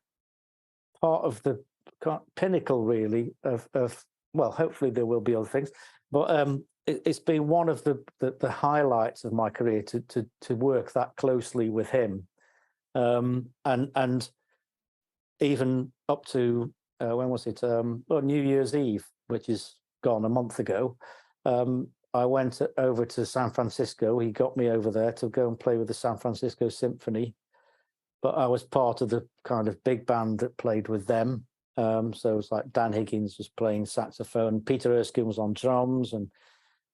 part of the pinnacle, really, of well, hopefully there will be other things, but it's been one of the highlights of my career to work that closely with him, and even up to when was it? Well, New Year's Eve, which is gone a month ago. I went over to San Francisco. He got me over there to go and play with the San Francisco Symphony, but I was part of the kind of big band that played with them. So it was like Dan Higgins was playing saxophone, Peter Erskine was on drums, and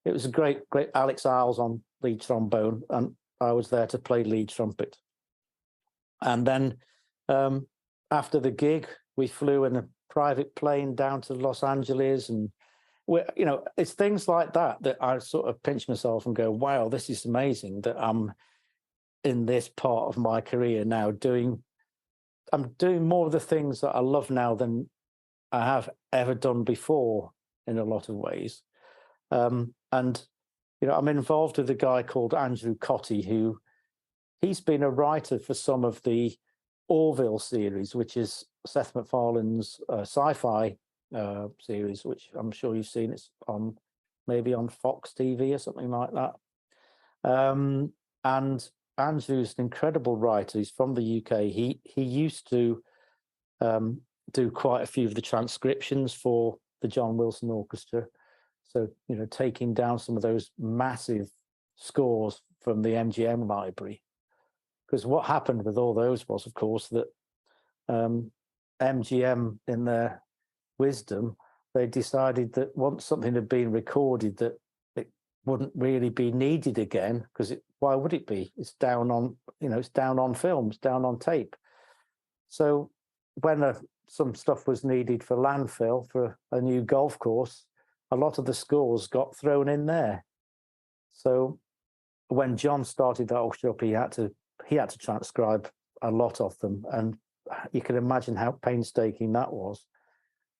it was a great Alex Isles on lead trombone, and I was there to play lead trumpet. And then after the gig, we flew in a private plane down to Los Angeles, and it's things like that I sort of pinch myself and go, wow, this is amazing that I'm in this part of my career now I'm doing more of the things that I love now than I have ever done before in a lot of ways. And I'm involved with a guy called Andrew Cotty, he's been a writer for some of the Orville series, which is Seth MacFarlane's sci-fi series, which I'm sure you've seen. It's maybe on Fox TV or something like that. And Andrew's an incredible writer. He's from the UK. He used to do quite a few of the transcriptions for the John Wilson Orchestra. So, taking down some of those massive scores from the MGM library. Because what happened with all those was, of course, that MGM, in their wisdom, they decided that once something had been recorded, that it wouldn't really be needed again, because why would it be? It's down on, it's down on film, it's down on tape. So when some stuff was needed for landfill for a new golf course, a lot of the scores got thrown in there. So when John started that orchestra up, he had to transcribe a lot of them, and you can imagine how painstaking that was.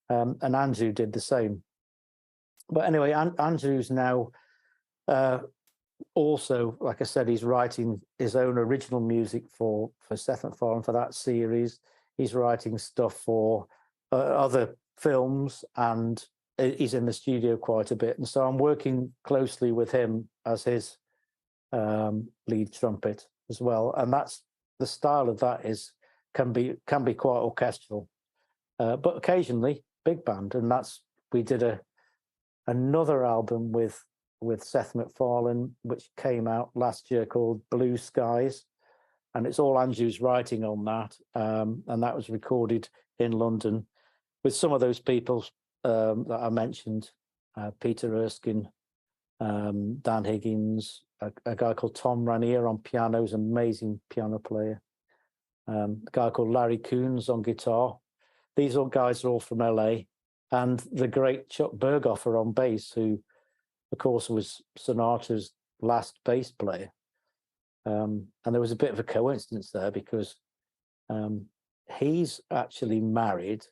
And Andrew did the same. But anyway, Andrew's now also, like I said, he's writing his own original music for Seth MacFarlane for that series. He's writing stuff for other films, and he's in the studio quite a bit. And so I'm working closely with him as his lead trumpet as well. And that's the style of that can be quite orchestral, but occasionally big band. And we did another album with Seth MacFarlane, which came out last year, called Blue Skies, and it's all Andrew's writing on that, and that was recorded in London with some of those people that I mentioned, Peter Erskine, Dan Higgins, a guy called Tom Ranier on piano, who's an amazing piano player, a guy called Larry Coons on guitar. These guys are all from LA, and the great Chuck Berghofer on bass, who, of course, was Sinatra's last bass player. And there was a bit of a coincidence there, because he's actually married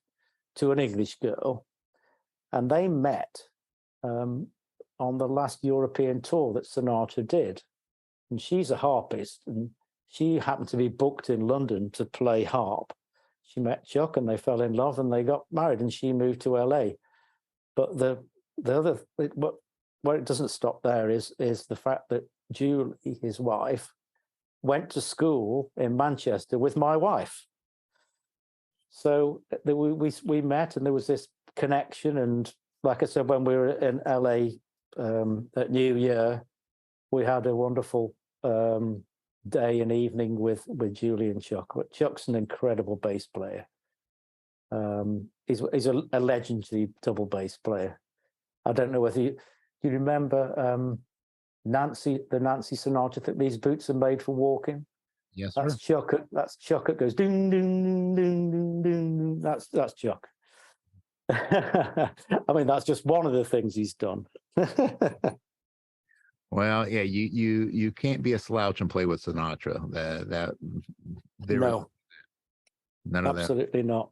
to an English girl, and they met on the last European tour that Sinatra did. And she's a harpist, and she happened to be booked in London to play harp. She met Chuck, and they fell in love, and they got married, and she moved to LA. But the other, where it doesn't stop there is the fact that Julie, his wife, went to school in Manchester with my wife. So we met, and there was this connection. And like I said, when we were in LA at New Year, we had a wonderful day and evening with Julie and Chuck. But Chuck's an incredible bass player. He's a legendary double bass player. I don't know whether you remember Nancy Sinatra, These Boots Are Made for Walking. Yes, that's sir. Chuck. That's Chuck. It goes ding ding ding ding ding. That's Chuck. I mean, that's just one of the things he's done. Well, yeah, you can't be a slouch and play with Sinatra. No, none of that. Absolutely not.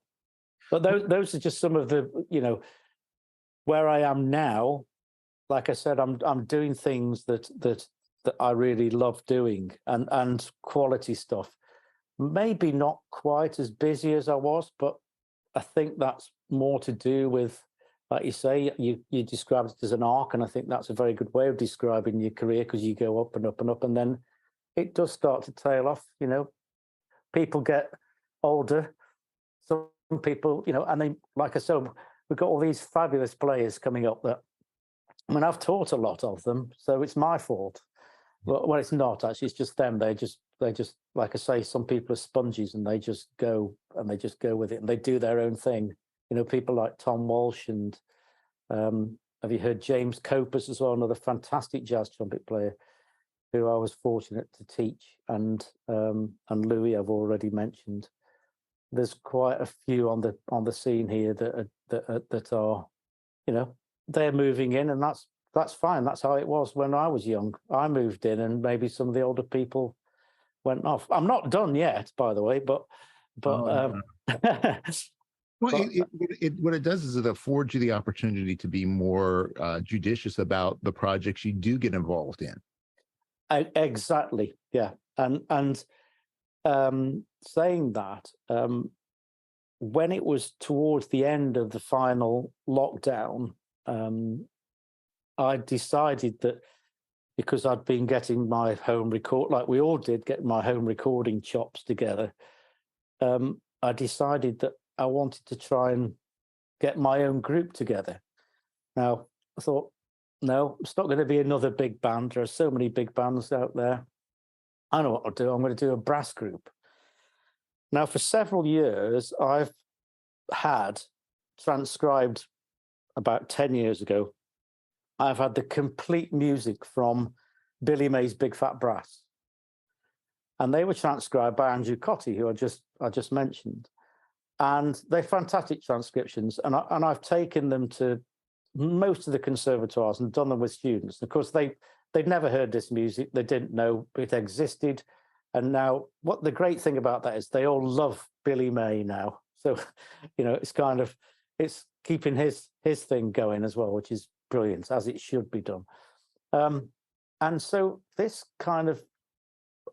But those are just some of the where I am now, like I said, I'm doing things that I really love doing, and quality stuff. Maybe not quite as busy as I was, but I think that's more to do with, like you say, you described it as an arc, and I think that's a very good way of describing your career, because you go up and up and up, and then it does start to tail off. People get older. Some people, and they, like I said, we've got all these fabulous players coming up that, I mean, I've taught a lot of them, so it's my fault. Well, it's not actually. It's just them. They just, like I say, some people are sponges, and they just go with it, and they do their own thing. People like Tom Walsh, and have you heard James Copus as well? Another fantastic jazz trumpet player who I was fortunate to teach, and Louis I've already mentioned. There's quite a few on the scene here that are, they're moving in, and that's fine. That's how it was when I was young. I moved in, and maybe some of the older people went off. I'm not done yet, by the way, but Well, what it does is it affords you the opportunity to be more judicious about the projects you do get involved in. Exactly, yeah, and saying that, when it was towards the end of the final lockdown, I decided that, because I'd been getting my home record, like we all did, getting my home recording chops together, I decided that I wanted to try and get my own group together. Now, I thought, no, it's not going to be another big band. There are so many big bands out there. I know what I'll do. I'm going to do a brass group. Now, for several years, I've had transcribed, about 10 years ago, I've had the complete music from Billy May's Big Fat Brass. And they were transcribed by Andrew Cotty, who I just mentioned. And they're fantastic transcriptions. And I've taken them to most of the conservatoires and done them with students. Of course, they'd never heard this music. They didn't know it existed. And now, what the great thing about that is they all love Billy May now. So, it's keeping his thing going as well, which is brilliant, as it should be done. And so this kind of,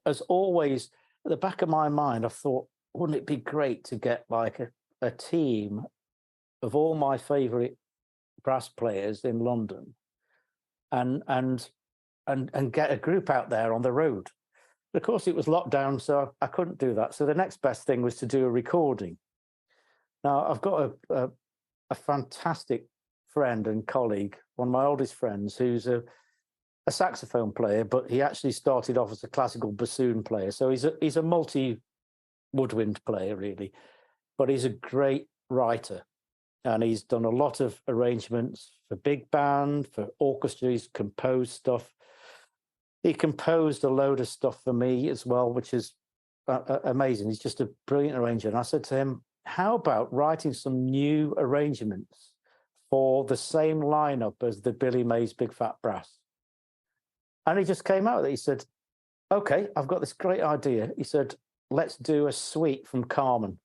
as always, at the back of my mind, I thought, wouldn't it be great to get like a team of all my favorite brass players in London, and get a group out there on the road. Of course, it was locked down, so I couldn't do that. So the next best thing was to do a recording. Now, I've got a fantastic friend and colleague, one of my oldest friends, who's a saxophone player, but he actually started off as a classical bassoon player. So he's a multi-woodwind player, really, but he's a great writer. And he's done a lot of arrangements for big band, for orchestra. He's composed stuff. He composed a load of stuff for me as well, which is amazing. He's just a brilliant arranger. And I said to him, how about writing some new arrangements for the same lineup as the Billy May's Big Fat Brass? And he just came out with it. He said, okay, I've got this great idea. He said, let's do a suite from Carmen.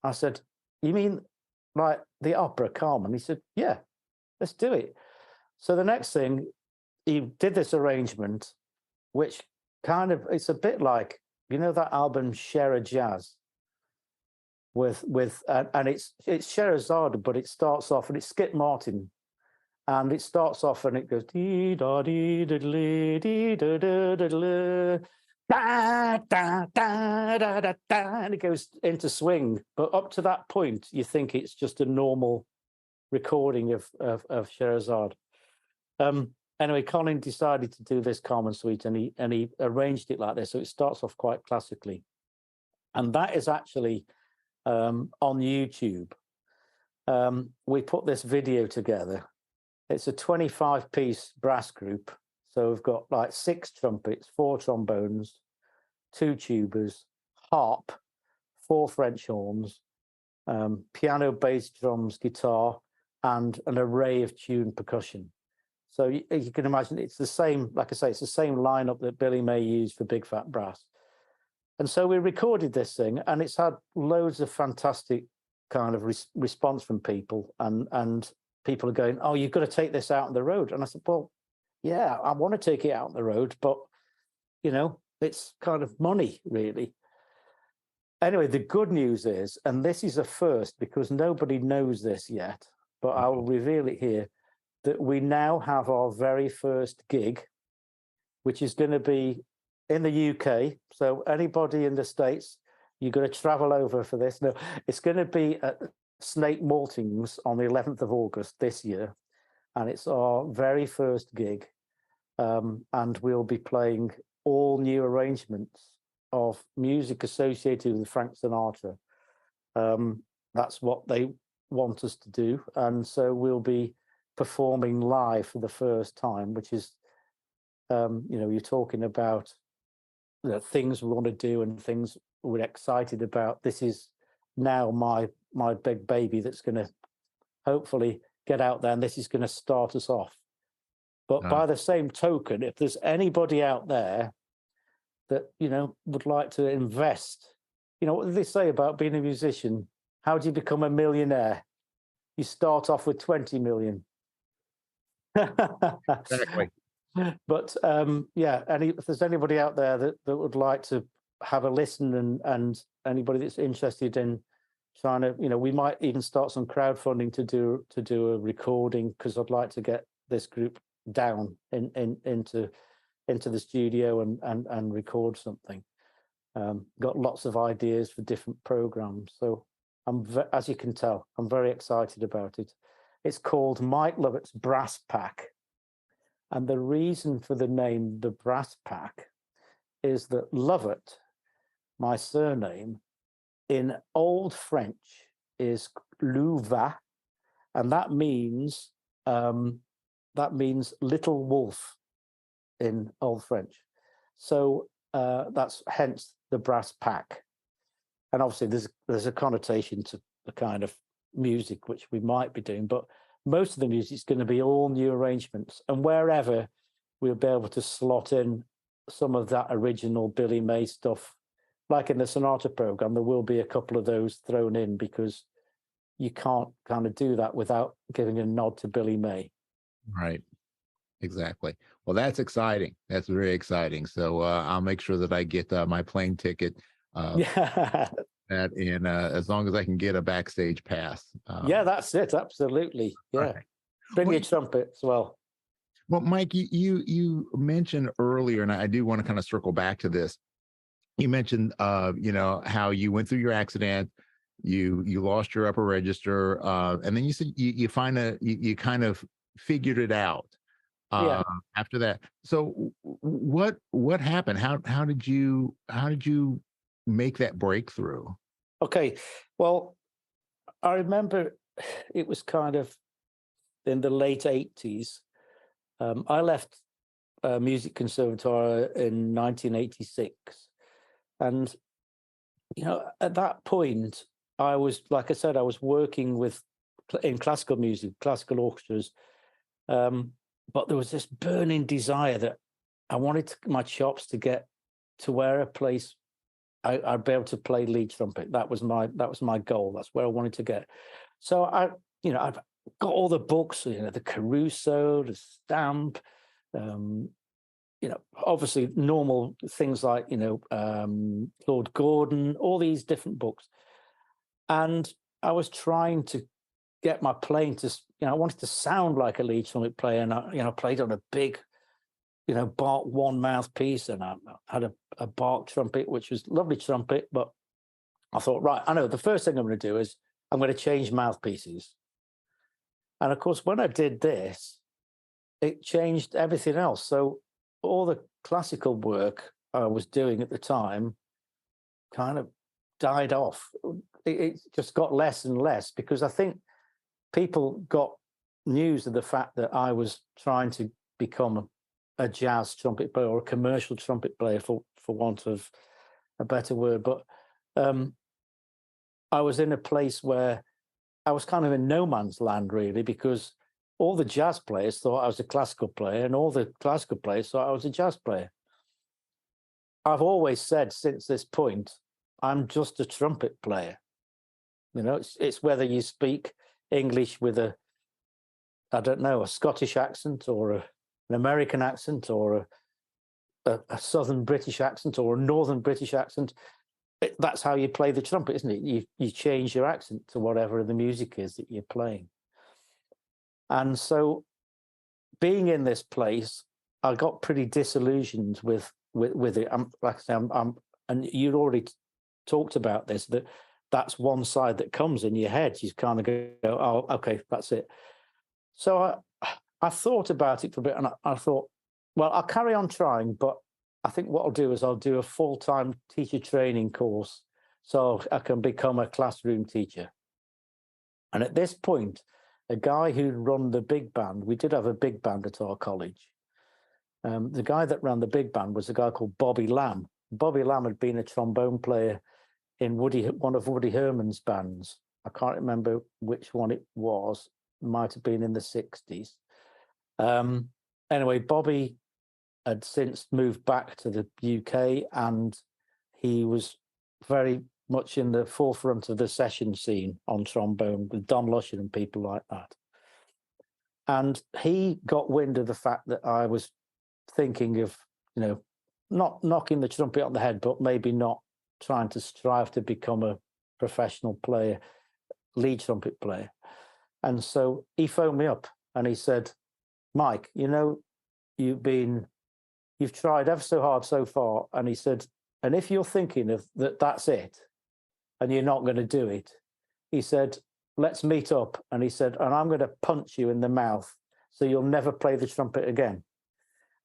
I said, you mean like the opera Carmen? He said, yeah, let's do it. So the next thing, he did this arrangement, which kind of, it's a bit like, that album Share a Jazz and it's Sherazade, but it starts off, and it's Skip Martin, and it starts off and it goes dee da dee da dee dee da da da da da da da da da, and it goes into swing. But up to that point, you think it's just a normal recording of Sherazade. Anyway, Colin decided to do this Carmen suite, and he arranged it like this, so it starts off quite classically, and that is actually on YouTube. We put this video together. It's a 25-piece brass group, so we've got like 6 trumpets, 4 trombones, 2 tubas, harp, 4 French horns, piano, bass, drums, guitar, and an array of tuned percussion. So you can imagine it's the same, like I say, it's the same lineup that Billy May used for Big Fat Brass. And so we recorded this thing, and it's had loads of fantastic kind of response from people. And people are going, "Oh, you've got to take this out on the road." And I said, "Well, yeah, I want to take it out on the road, but it's kind of money, really." Anyway, the good news is, and this is a first because nobody knows this yet, but I will reveal it here, that we now have our very first gig, which is going to be in the UK. So anybody in the States, you're going to travel over for this. No, it's going to be at Snake Maltings on the 11th of August this year. And it's our very first gig. And we'll be playing all new arrangements of music associated with Frank Sinatra. That's what they want us to do. And so we'll be performing live for the first time, which is, you're talking about things we want to do and things we're excited about. This is now my big baby that's going to hopefully get out there, and this is going to start us off. But by the same token, if there's anybody out there that, would like to invest, what do they say about being a musician? How do you become a millionaire? You start off with 20 million. Exactly. But if there's anybody out there that would like to have a listen, and anybody that's interested in trying to, we might even start some crowdfunding to do a recording, because I'd like to get this group down into the studio and record something. Got lots of ideas for different programs, so as you can tell, I'm very excited about it. It's called Mike Lovatt's Brass Pack, and the reason for the name the Brass Pack is that Lovatt, my surname, in Old French is Louvain, and that means little wolf in Old French. So that's hence the brass pack. And obviously there's a connotation to the kind of music which we might be doing, but most of the music is going to be all new arrangements, and wherever we'll be able to slot in some of that original Billy May stuff, like in the Sonata program, there will be a couple of those thrown in, because you can't kind of do that without giving a nod to Billy May. Right. Exactly. Well, that's exciting. That's very exciting. So I'll make sure that I get my plane ticket. That in as long as I can get a backstage pass. Yeah, that's it. Absolutely. Yeah. Right. Bring your trumpet as well. Well, Mike, you mentioned earlier, and I do want to kind of circle back to this. You mentioned, how you went through your accident, you lost your upper register, and then you said you kind of figured it out after that. So what happened? How did you make that breakthrough? Okay, well, I remember it was kind of in the late 80s. I left Music Conservatory in 1986. And, at that point, I was, like I said, I was working in classical music, classical orchestras. But there was this burning desire that I wanted my chops to get to where a place I'd be able to play lead trumpet. That was my goal. That's where I wanted to get. So I've got all the books, the Caruso, the Stamp, obviously normal things like, Lord Gordon, all these different books. And I was trying to get my playing to, I wanted to sound like a lead trumpet player. And I played on a big, Bach one mouthpiece, and I had a Bach trumpet, which was lovely trumpet. But I thought, right, I know the first thing I'm going to do is I'm going to change mouthpieces. And of course, when I did this, it changed everything else. So all the classical work I was doing at the time kind of died off. It just got less and less, because I think people got news of the fact that I was trying to become a jazz trumpet player, or a commercial trumpet player, for want of a better word. But I was in a place where I was kind of in no man's land, really, because all the jazz players thought I was a classical player, and all the classical players thought I was a jazz player. I've always said since this point, I'm just a trumpet player. It's whether you speak English with a I don't know, a Scottish accent or an American accent or a Southern British accent or a Northern British accent. That's how you play the trumpet, isn't it? You change your accent to whatever the music is that you're playing. And so being in this place, I got pretty disillusioned with it. Like I say, and you'd already talked about this, that's one side that comes in your head. You kind of go, oh, okay, that's it. So I thought about it for a bit, and I thought, well, I'll carry on trying, but I think what I'll do is I'll do a full-time teacher training course so I can become a classroom teacher. And at this point, a guy who'd run the big band, we did have a big band at our college. The guy that ran the big band was a guy called Bobby Lamb. Bobby Lamb had been a trombone player in one of Woody Herman's bands. I can't remember which one it was. It might have been in the 60s. Anyway, Bobby had since moved back to the UK, and he was very much in the forefront of the session scene on trombone with Don Lusher and people like that. And he got wind of the fact that I was thinking of, not knocking the trumpet on the head, but maybe not trying to strive to become a professional player, lead trumpet player. And so he phoned me up and he said, Mike, you've tried ever so hard so far. And he said, and if you're thinking of that's it, and you're not going to do it, he said, let's meet up. And he said, and I'm going to punch you in the mouth so you'll never play the trumpet again.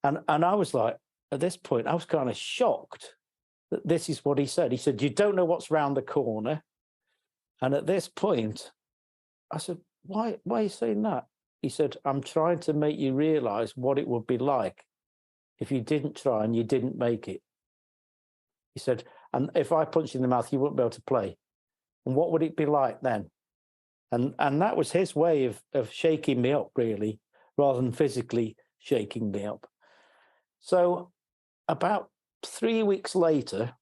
And I was like, at this point, I was kind of shocked that this is what he said. He said, you don't know what's round the corner. And at this point, I said, why are you saying that? He said, I'm trying to make you realize what it would be like if you didn't try and you didn't make it. He said, and if I punched you in the mouth, you wouldn't be able to play. And what would it be like then? And that was his way of shaking me up, really, rather than physically shaking me up. So about 3 weeks later,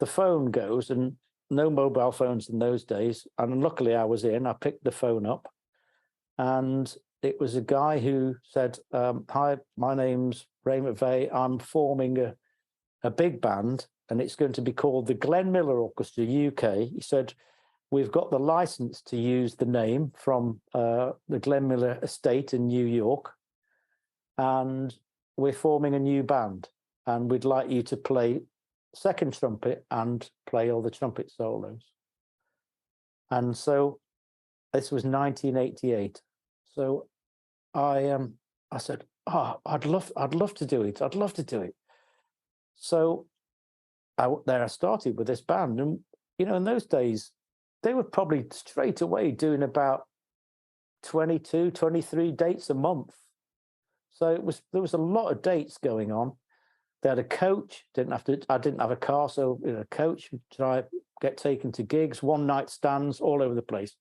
the phone goes, and no mobile phones in those days. And luckily I was in, I picked the phone up, and it was a guy who said, hi, my name's Ray McVeigh. I'm forming a big band, and it's going to be called the Glenn Miller Orchestra UK. He said, we've got the license to use the name from the Glenn Miller estate in New York, and we're forming a new band, and we'd like you to play second trumpet and play all the trumpet solos. And so this was 1988. So I said, oh, I'd love to do it. I'd love to do it. So I started with this band, and in those days they were probably straight away doing about 22, 23 dates a month. So there was a lot of dates going on. They had a coach. I didn't have a car, so a coach would try get taken to gigs, one night stands all over the place.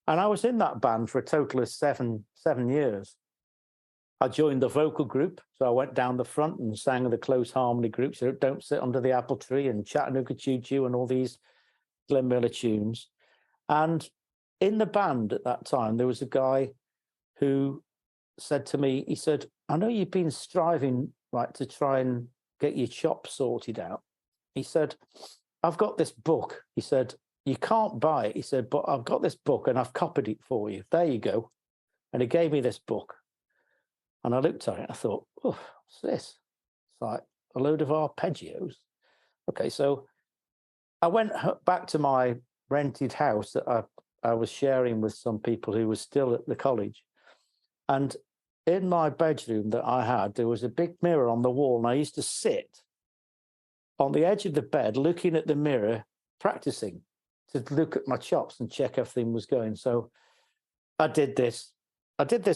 And I was in that band for a total of seven years. I joined the vocal group, so I went down the front and sang the close harmony group, so Don't Sit Under the Apple Tree and Chattanooga Choo Choo and all these Glenn Miller tunes. And in the band at that time, there was a guy who said to me, he said, I know you've been striving to try and get your chops sorted out. He said, I've got this book. He said, you can't buy it. He said, but I've got this book and I've copied it for you. There you go. And he gave me this book. And I looked at it and I thought, oh, what's this? It's like a load of arpeggios. Okay, so I went back to my rented house that I was sharing with some people who were still at the college. And in my bedroom that I had, there was a big mirror on the wall, and I used to sit on the edge of the bed looking at the mirror, practicing to look at my chops and check everything was going. So I did this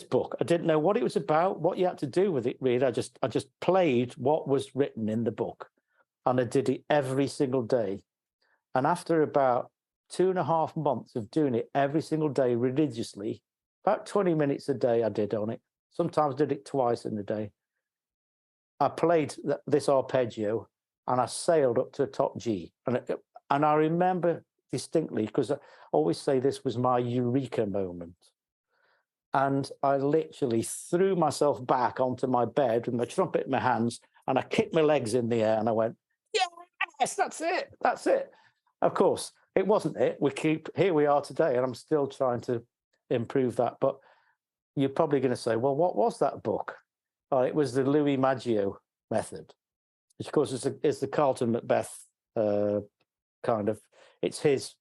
book. I didn't know what it was about, what you had to do with it, really. I just played what was written in the book, and I did it every single day. And after about 2.5 months of doing it every single day religiously, about 20 minutes a day I did on it. Sometimes did it twice in the day. I played this arpeggio and I sailed up to top G. And I remember distinctly, because I always say this was my eureka moment. And I literally threw myself back onto my bed with my trumpet in my hands, and I kicked my legs in the air, and I went, yes, that's it. That's it. Of course, it wasn't it. Here we are today, and I'm still trying to improve that. But you're probably going to say, well, what was that book? Oh, it was the Louis Maggio method, which of course is the Carlton Macbeth kind of. It's his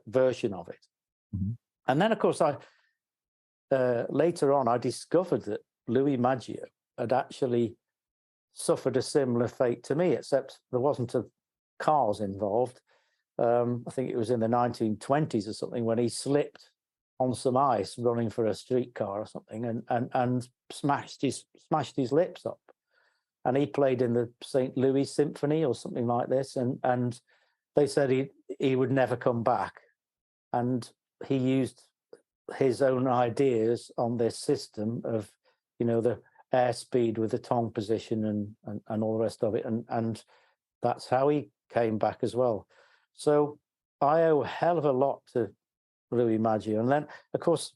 version of it. Mm-hmm. And then, of course, later on, I discovered that Louis Maggio had actually suffered a similar fate to me, except there wasn't cars involved. I think it was in the 1920s or something when he slipped on some ice running for a streetcar or something, and smashed his lips up. And he played in the St. Louis Symphony or something like this, and they said he would never come back. And he used his own ideas on this system of, the airspeed with the tongue position and all the rest of it, and that's how he came back as well. So I owe a hell of a lot to Louis Maggio. And then, of course,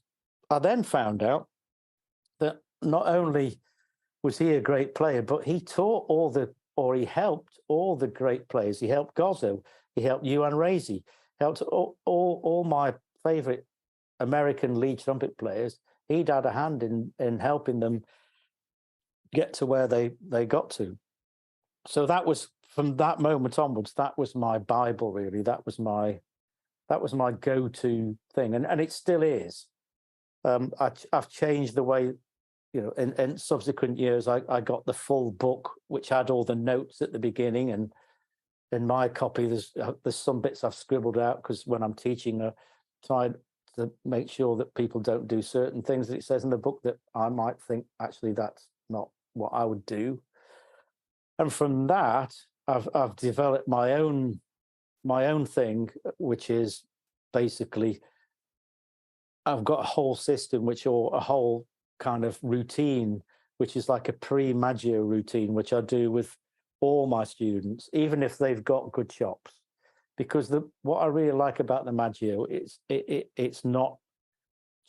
I then found out that not only was he a great player, but he taught he helped all the great players. He helped Gozzo, he helped Uan Racey, helped all my favorite American lead trumpet players. He'd had a hand in helping them get to where they got to. So that was, from that moment onwards, that was my Bible, really. That was my go-to thing, and it still is. I've changed the way, in subsequent years, I got the full book, which had all the notes at the beginning, and in my copy, there's some bits I've scribbled out because when I'm teaching, I try to make sure that people don't do certain things that it says in the book that I might think, actually, that's not what I would do. And from that, I've developed my own thing, which is basically I've got a whole system, or a whole kind of routine, which is like a pre-Maggio routine, which I do with all my students, even if they've got good chops. Because what I really like about the Maggio is it's not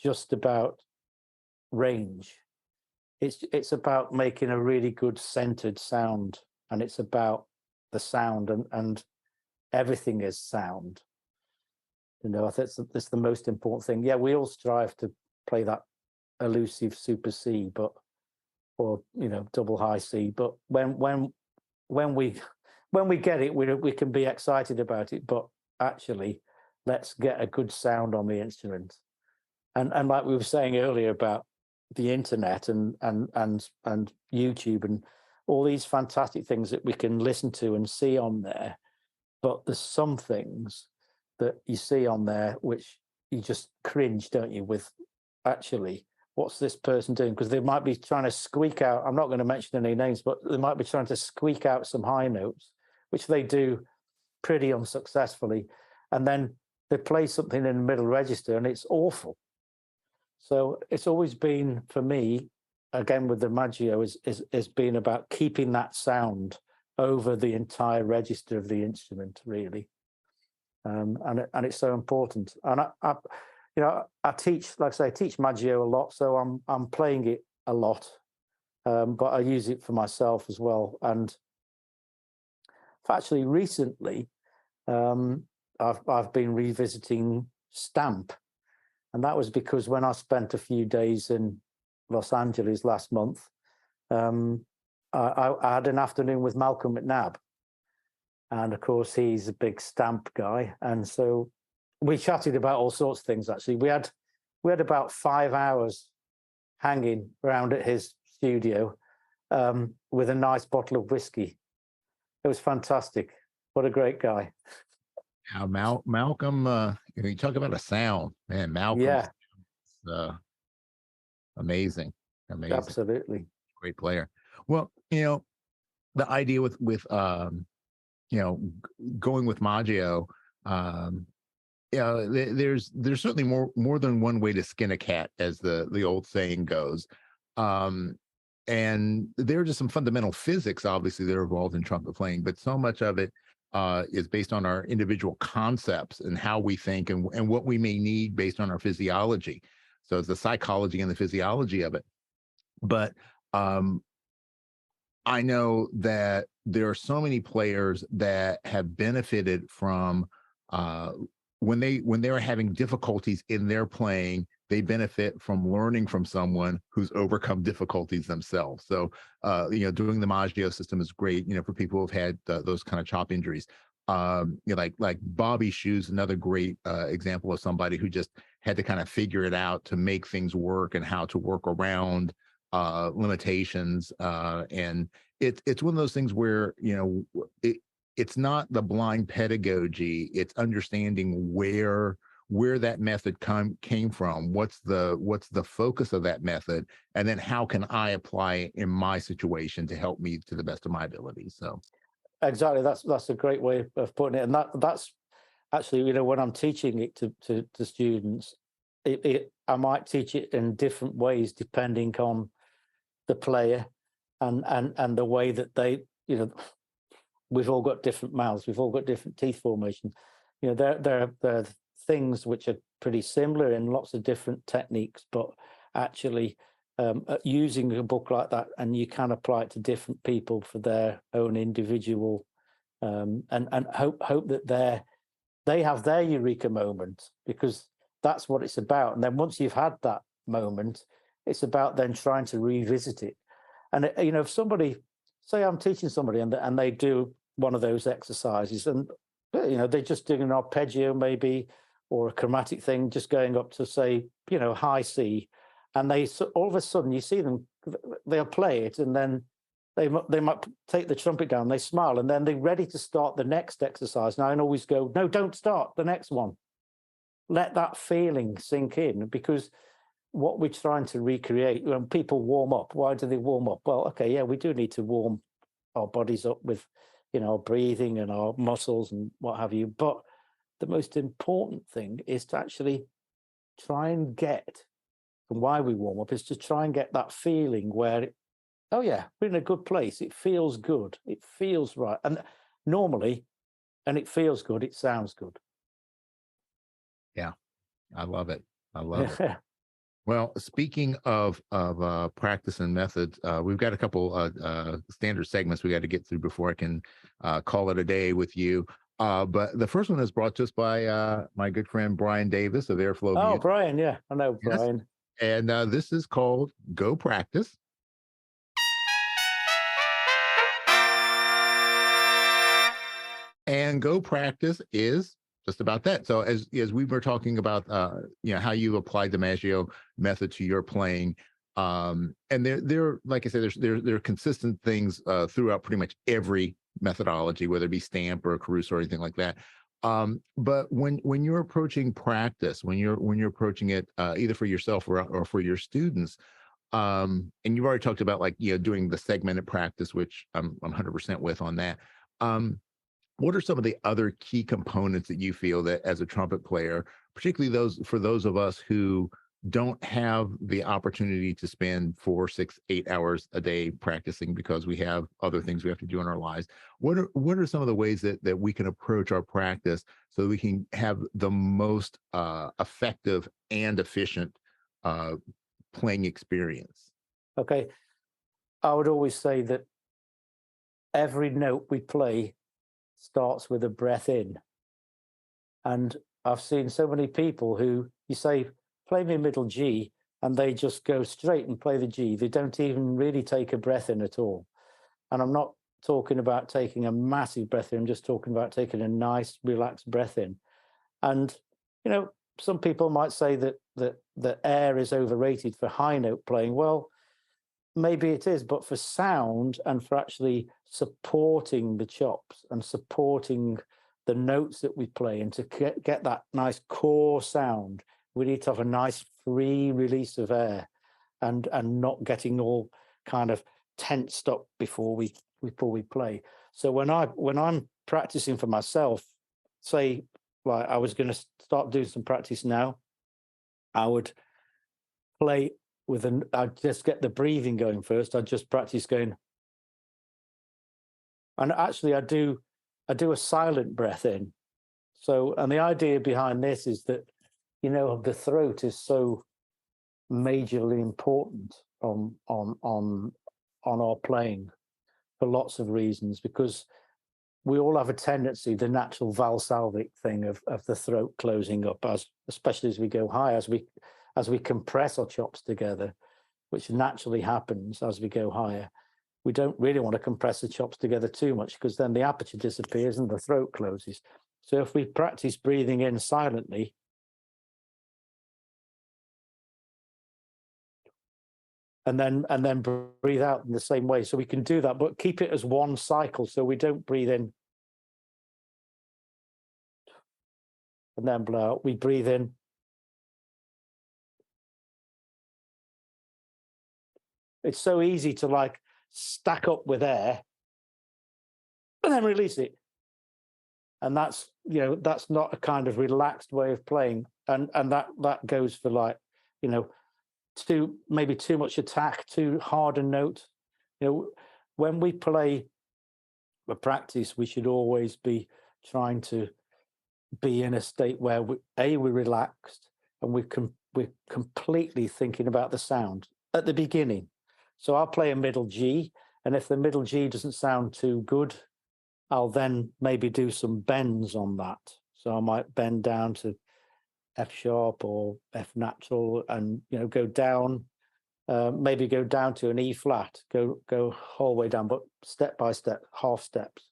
just about range. It's about making a really good centered sound, and it's about the sound, and everything is sound. I think that's the most important thing. Yeah, we all strive to play that elusive super C, or double high C. But when we get it, we can be excited about it. But actually, let's get a good sound on the instrument. And like we were saying earlier about the internet and YouTube and all these fantastic things that we can listen to and see on there, but there's some things that you see on there which you just cringe, don't you, with actually what's this person doing? Because they might be trying to squeak out, I'm not going to mention any names, but they might be trying to squeak out some high notes, which they do pretty unsuccessfully, and then they play something in the middle register and it's awful. So it's always been, for me, again with the Maggio, is been about keeping that sound over the entire register of the instrument, really, and it's so important. And I teach, like I say, I teach Maggio a lot, so I'm playing it a lot, but I use it for myself as well. And actually, recently, I've been revisiting Stamp. And that was because when I spent a few days in Los Angeles last month, I had an afternoon with Malcolm McNabb. And of course, he's a big Stamp guy. And so we chatted about all sorts of things, actually. We had about 5 hours hanging around at his studio with a nice bottle of whiskey. It was fantastic. What a great guy. Malcolm, you talk about a sound, man. Malcolm, yeah, amazing. Absolutely, great player. Well, the idea with going with Maggio, there's certainly more than one way to skin a cat, as the old saying goes. And there are just some fundamental physics, obviously, that are involved in trumpet playing, but so much of it is based on our individual concepts and how we think and what we may need based on our physiology. So it's the psychology and the physiology of it. But I know that there are so many players that have benefited from when they are having difficulties in their playing, they benefit from learning from someone who's overcome difficulties themselves. So doing the Maggio system is great, for people who've had those kind of chop injuries. Like Bobby Shoe's another great example of somebody who just had to kind of figure it out to make things work and how to work around limitations. And it's one of those things where, it's not the blind pedagogy, it's understanding where that method came from, what's the focus of that method, and then how can I apply it in my situation to help me to the best of my abilities. So exactly, that's a great way of putting it. And that's actually, when I'm teaching it to students, I might teach it in different ways depending on the player and the way that they, we've all got different mouths, we've all got different teeth formation. There are things which are pretty similar in lots of different techniques, but actually using a book like that, and you can apply it to different people for their own individual, and hope that they have their eureka moment, because that's what it's about. And then once you've had that moment, it's about then trying to revisit it. And if somebody, say I'm teaching somebody and they do one of those exercises, and they're just doing an arpeggio maybe, or a chromatic thing, just going up to, say, high C, and they all of a sudden you see them, they'll play it, and then they might take the trumpet down, they smile, and then they're ready to start the next exercise. Now I always go, no, don't start the next one. Let that feeling sink in, because what we're trying to recreate, when people warm up, why do they warm up? Well, okay, yeah, we do need to warm our bodies up with, our breathing and our muscles and what have you. But the most important thing is to actually try and get, and why we warm up is to try and get that feeling where, oh yeah, we're in a good place. It feels good. It feels right. And normally, and it feels good, it sounds good. Yeah, I love it. I love it. Well, speaking of practice and methods, we've got a couple standard segments we got to get through before I can call it a day with you. But the first one is brought to us by my good friend Brian Davis of Airflow Oh, Music. Brian, yeah, I know Brian. Yes. And this is called Go Practice. And Go Practice is just about that. So as we were talking about, how you applied the Maggio method to your playing, and there, like I said, there are consistent things throughout pretty much every methodology, whether it be stamp or Caruso or anything like that. But when you're approaching practice, when you're approaching it either for yourself or for your students, and you've already talked about doing the segmented practice, which I'm 100% with on that. What are some of the other key components that you feel that as a trumpet player, particularly those of us who don't have the opportunity to spend 4, 6, 8 hours a day practicing because we have other things we have to do in our lives? What are some of the ways that we can approach our practice so that we can have the most effective and efficient playing experience? Okay. I would always say that every note we play starts with a breath in. And I've seen so many people who, you say, play me middle G, and they just go straight and play the G. They don't even really take a breath in at all. And I'm not talking about taking a massive breath in, I'm just talking about taking a nice, relaxed breath in. And, some people might say that air is overrated for high note playing. Well, maybe it is, but for sound and for actually supporting the chops and supporting the notes that we play, and to get that nice core sound, we need to have a nice free release of air and not getting all kind of tensed up before we play. So when I'm practicing for myself, say, like I was going to start doing some practice now, I would play I'd just get the breathing going first. I'd just practice going, and actually I do a silent breath in. So, and the idea behind this is that, the throat is so majorly important on our playing for lots of reasons, because we all have a tendency, the natural valsalvic thing of the throat closing up, especially as we go high, as we compress our chops together, which naturally happens as we go higher. We don't really want to compress the chops together too much, because then the aperture disappears and the throat closes. So if we practice breathing in silently, and then breathe out in the same way, so we can do that, but keep it as one cycle, so we don't breathe in and then blow out. We breathe in it's so easy to like stack up with air and then release it. And that's, that's not a kind of relaxed way of playing. And that goes for like, maybe too much attack, too hard a note. When we play a practice, we should always be trying to be in a state where we're relaxed and we're completely thinking about the sound at the beginning. So I'll play a middle G, and if the middle G doesn't sound too good, I'll then maybe do some bends on that. So I might bend down to F sharp or F natural, and go down, maybe go down to an E flat, go whole way down, but step by step, half steps,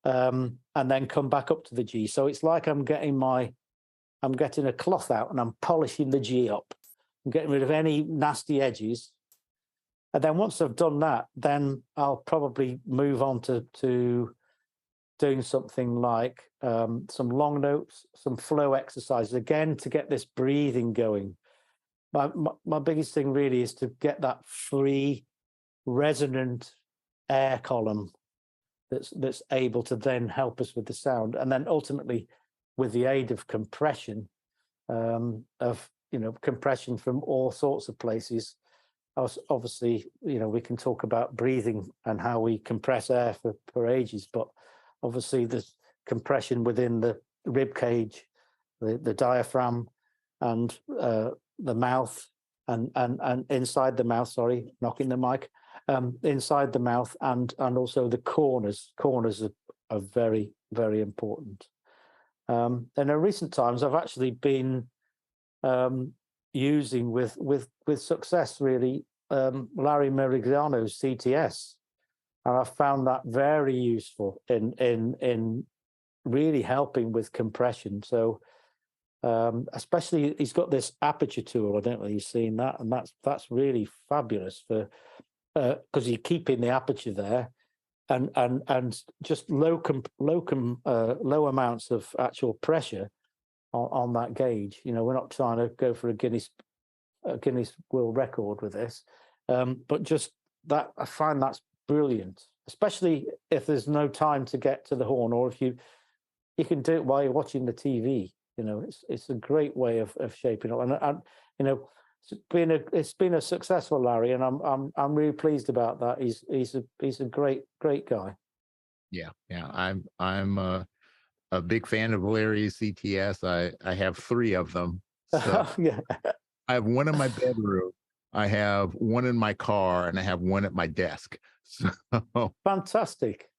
and then come back up to the G. So it's like I'm getting a cloth out and I'm polishing the G up. I'm getting rid of any nasty edges. And then once I've done that, then I'll probably move on to doing something like some long notes, some flow exercises, again, to get this breathing going. My biggest thing really is to get that free, resonant air column that's able to then help us with the sound. And then ultimately, with the aid of compression, compression from all sorts of places. Obviously, we can talk about breathing and how we compress air for ages, but obviously there's compression within the rib cage, the diaphragm, and the mouth, and inside the mouth. Sorry, knocking the mic. Inside the mouth, and also the corners. Corners are very, very important. And in recent times, I've actually been using with success, really, Larry Merigliano's CTS, and I found that very useful in really helping with compression. So especially, he's got this aperture tool. I don't know if you've seen that, and that's really fabulous for because you're keeping the aperture there, and just low amounts of actual pressure on that gauge. We're not trying to go for a Guinness World Record with this, but just that, I find that's brilliant, especially if there's no time to get to the horn, or if you can do it while you're watching the TV. It's a great way of shaping up, and it's been a successful Larry, and I'm really pleased about that. He's a great guy. Yeah, I'm a big fan of Larry's CTS. I have 3 of them. So Yeah. I have one in my bedroom, I have one in my car, and I have one at my desk. So Fantastic.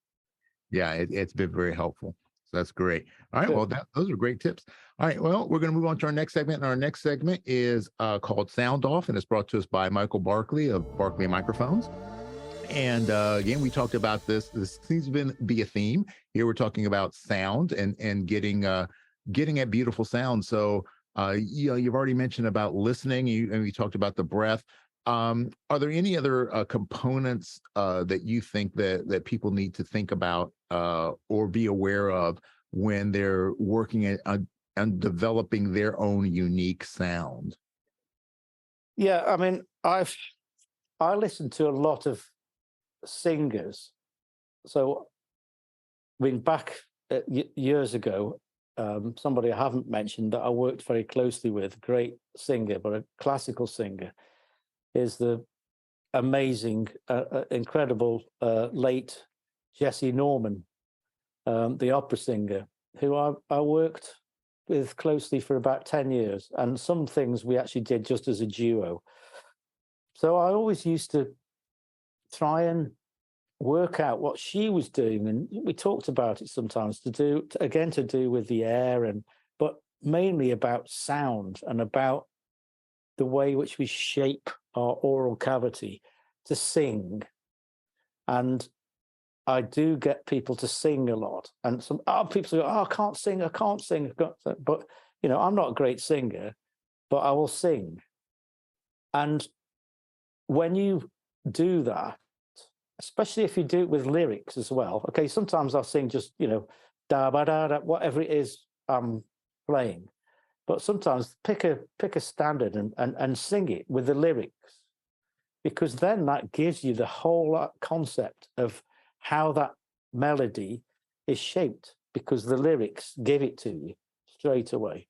yeah, it's been very helpful. So that's great. All right, Good. well, those are great tips. All right, well, we're going to move on to our next segment. And our next segment is called Sound Off, and it's brought to us by Michael Barkley of Barkley Microphones. And again, we talked about this. This seems to be a theme. Here we're talking about sound and getting at beautiful sound. So you've already mentioned about listening, and we talked about the breath. Are there any other components that you think that people need to think about or be aware of when they're working on developing their own unique sound? Yeah, I mean, I listen to a lot of singers. So, I mean, back years ago, somebody I haven't mentioned that I worked very closely with, great singer, but a classical singer, is the amazing, incredible late Jesse Norman, the opera singer, who I worked with closely for about 10 years, and some things we actually did just as a duo. So I always used to try and work out what she was doing, and we talked about it sometimes to do with the air, but mainly about sound and about the way which we shape our oral cavity to sing. And I do get people to sing a lot, and some people say, "Oh, I can't sing. But I'm not a great singer, but I will sing. And when you do that, especially if you do it with lyrics as well. Okay, sometimes I'll sing just da ba da da, whatever it is I'm playing, but sometimes pick a standard and sing it with the lyrics, because then that gives you the whole concept of how that melody is shaped, because the lyrics give it to you straight away.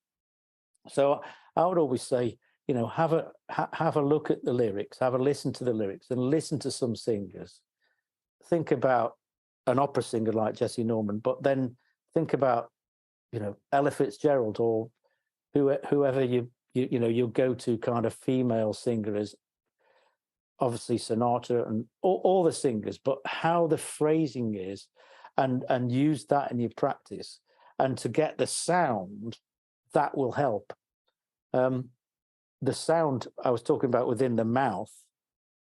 So I would always say, have a look at the lyrics, have a listen to the lyrics, and listen to some singers. Think about an opera singer like Jessie Norman, but then think about, Ella Fitzgerald, or whoever your go-to kind of female singer is. Obviously Sonata and all the singers, but how the phrasing is, and use that in your practice, and to get the sound that will help. The sound I was talking about within the mouth,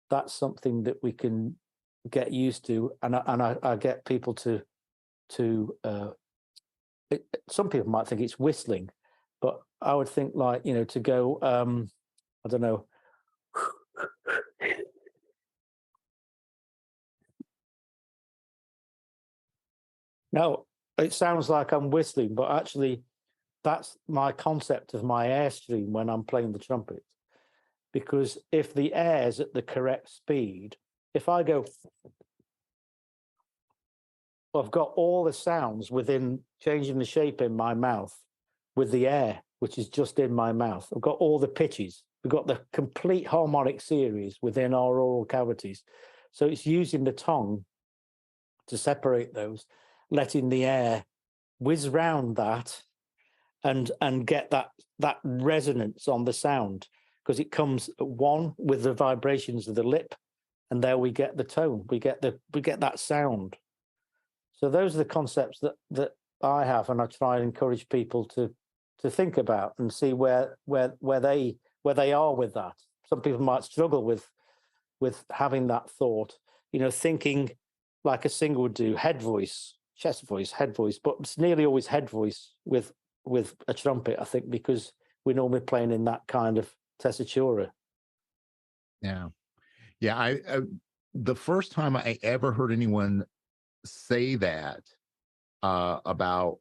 that's something that we can get used to, and I get people to some people might think it's whistling, but I would think like to go I don't know. No, it sounds like I'm whistling, but actually that's my concept of my airstream when I'm playing the trumpet. Because if the air's at the correct speed, if I go, I've got all the sounds within changing the shape in my mouth with the air, which is just in my mouth. I've got all the pitches. We've got the complete harmonic series within our oral cavities. So it's using the tongue to separate those, letting the air whiz round that and get that resonance on the sound, because it comes one with the vibrations of the lip, and there we get the tone, we get that sound. So those are the concepts that I have, and I try and encourage people to think about and see where they are with that. Some people might struggle with having that thought, thinking like a singer would do, head voice, chest voice, head voice, but it's nearly always head voice with a trumpet, I think, because we're normally playing in that kind of tessitura. Yeah. I the first time I ever heard anyone say that about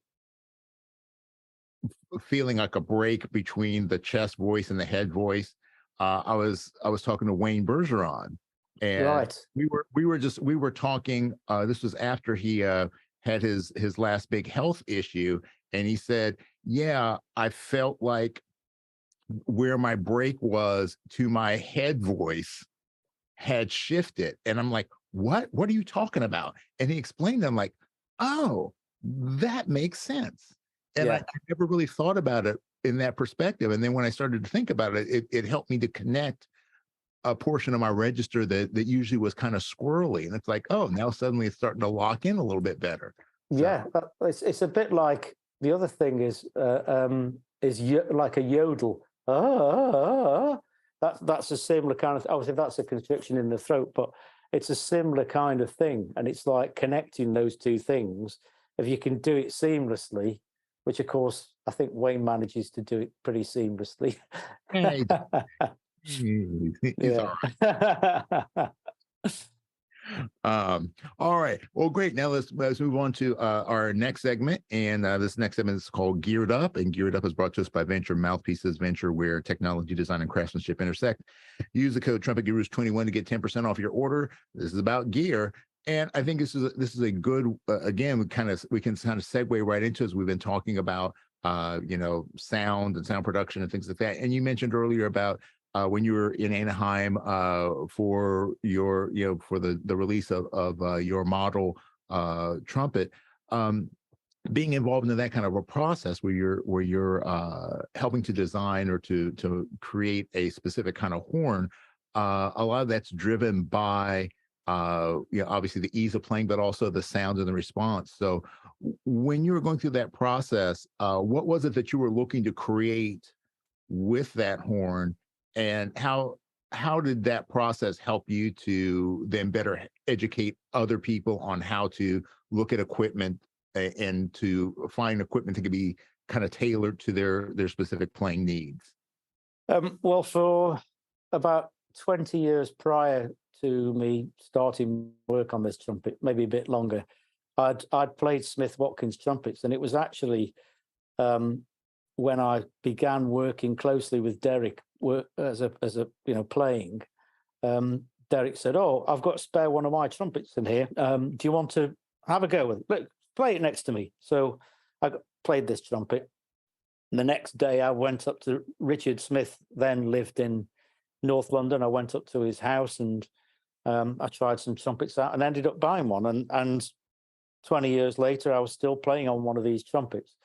feeling like a break between the chest voice and the head voice, I was talking to Wayne Bergeron, and Right. we were talking. This was after he had his last big health issue, and he said, "Yeah, I felt like where my break was to my head voice had shifted." And I'm like, what are you talking about? And he explained to them, like, oh, that makes sense. And Yeah. I never really thought about it in that perspective. And then when I started to think about it, it helped me to connect a portion of my register that usually was kind of squirrely. And it's like, oh, now suddenly it's starting to lock in a little bit better. Yeah, it's a bit like the other thing is like a yodel. That's a similar kind of. Obviously, that's a constriction in the throat, but it's a similar kind of thing, and it's like connecting those two things. If you can do it seamlessly, which of course I think Wayne manages to do it pretty seamlessly. Hey, he's all Yeah. All right. Well, great. Now let's move on to our next segment. And this next segment is called Geared Up. And Geared Up is brought to us by Venture Mouthpieces, Venture, where technology, design, and craftsmanship intersect. Use the code TrumpetGurus21 to get 10% off your order. This is about gear. And I think this is a good, again, we can kind of segue right into, as we've been talking about, sound and sound production and things like that. And you mentioned earlier about when you were in Anaheim for your, for the release of your model trumpet. being involved in that kind of a process where you're helping to design or to create a specific kind of horn, a lot of that's driven by obviously the ease of playing, but also the sound and the response. So when you were going through that process, what was it that you were looking to create with that horn, and how did that process help you to then better educate other people on how to look at equipment and to find equipment that could be kind of tailored to their specific playing needs? Well, for about 20 years prior to me starting work on this trumpet, maybe a bit longer, I'd played Smith Watkins trumpets, and it was actually when I began working closely with Derek as a playing. Derek said, "Oh, I've got a spare one of my trumpets in here. Do you want to have a go with it? Look, play it next to me." So I played this trumpet. And the next day, I went up to Richard Smith, then lived in North London. I went up to his house and I tried some trumpets out and ended up buying one. And 20 years later, I was still playing on one of these trumpets.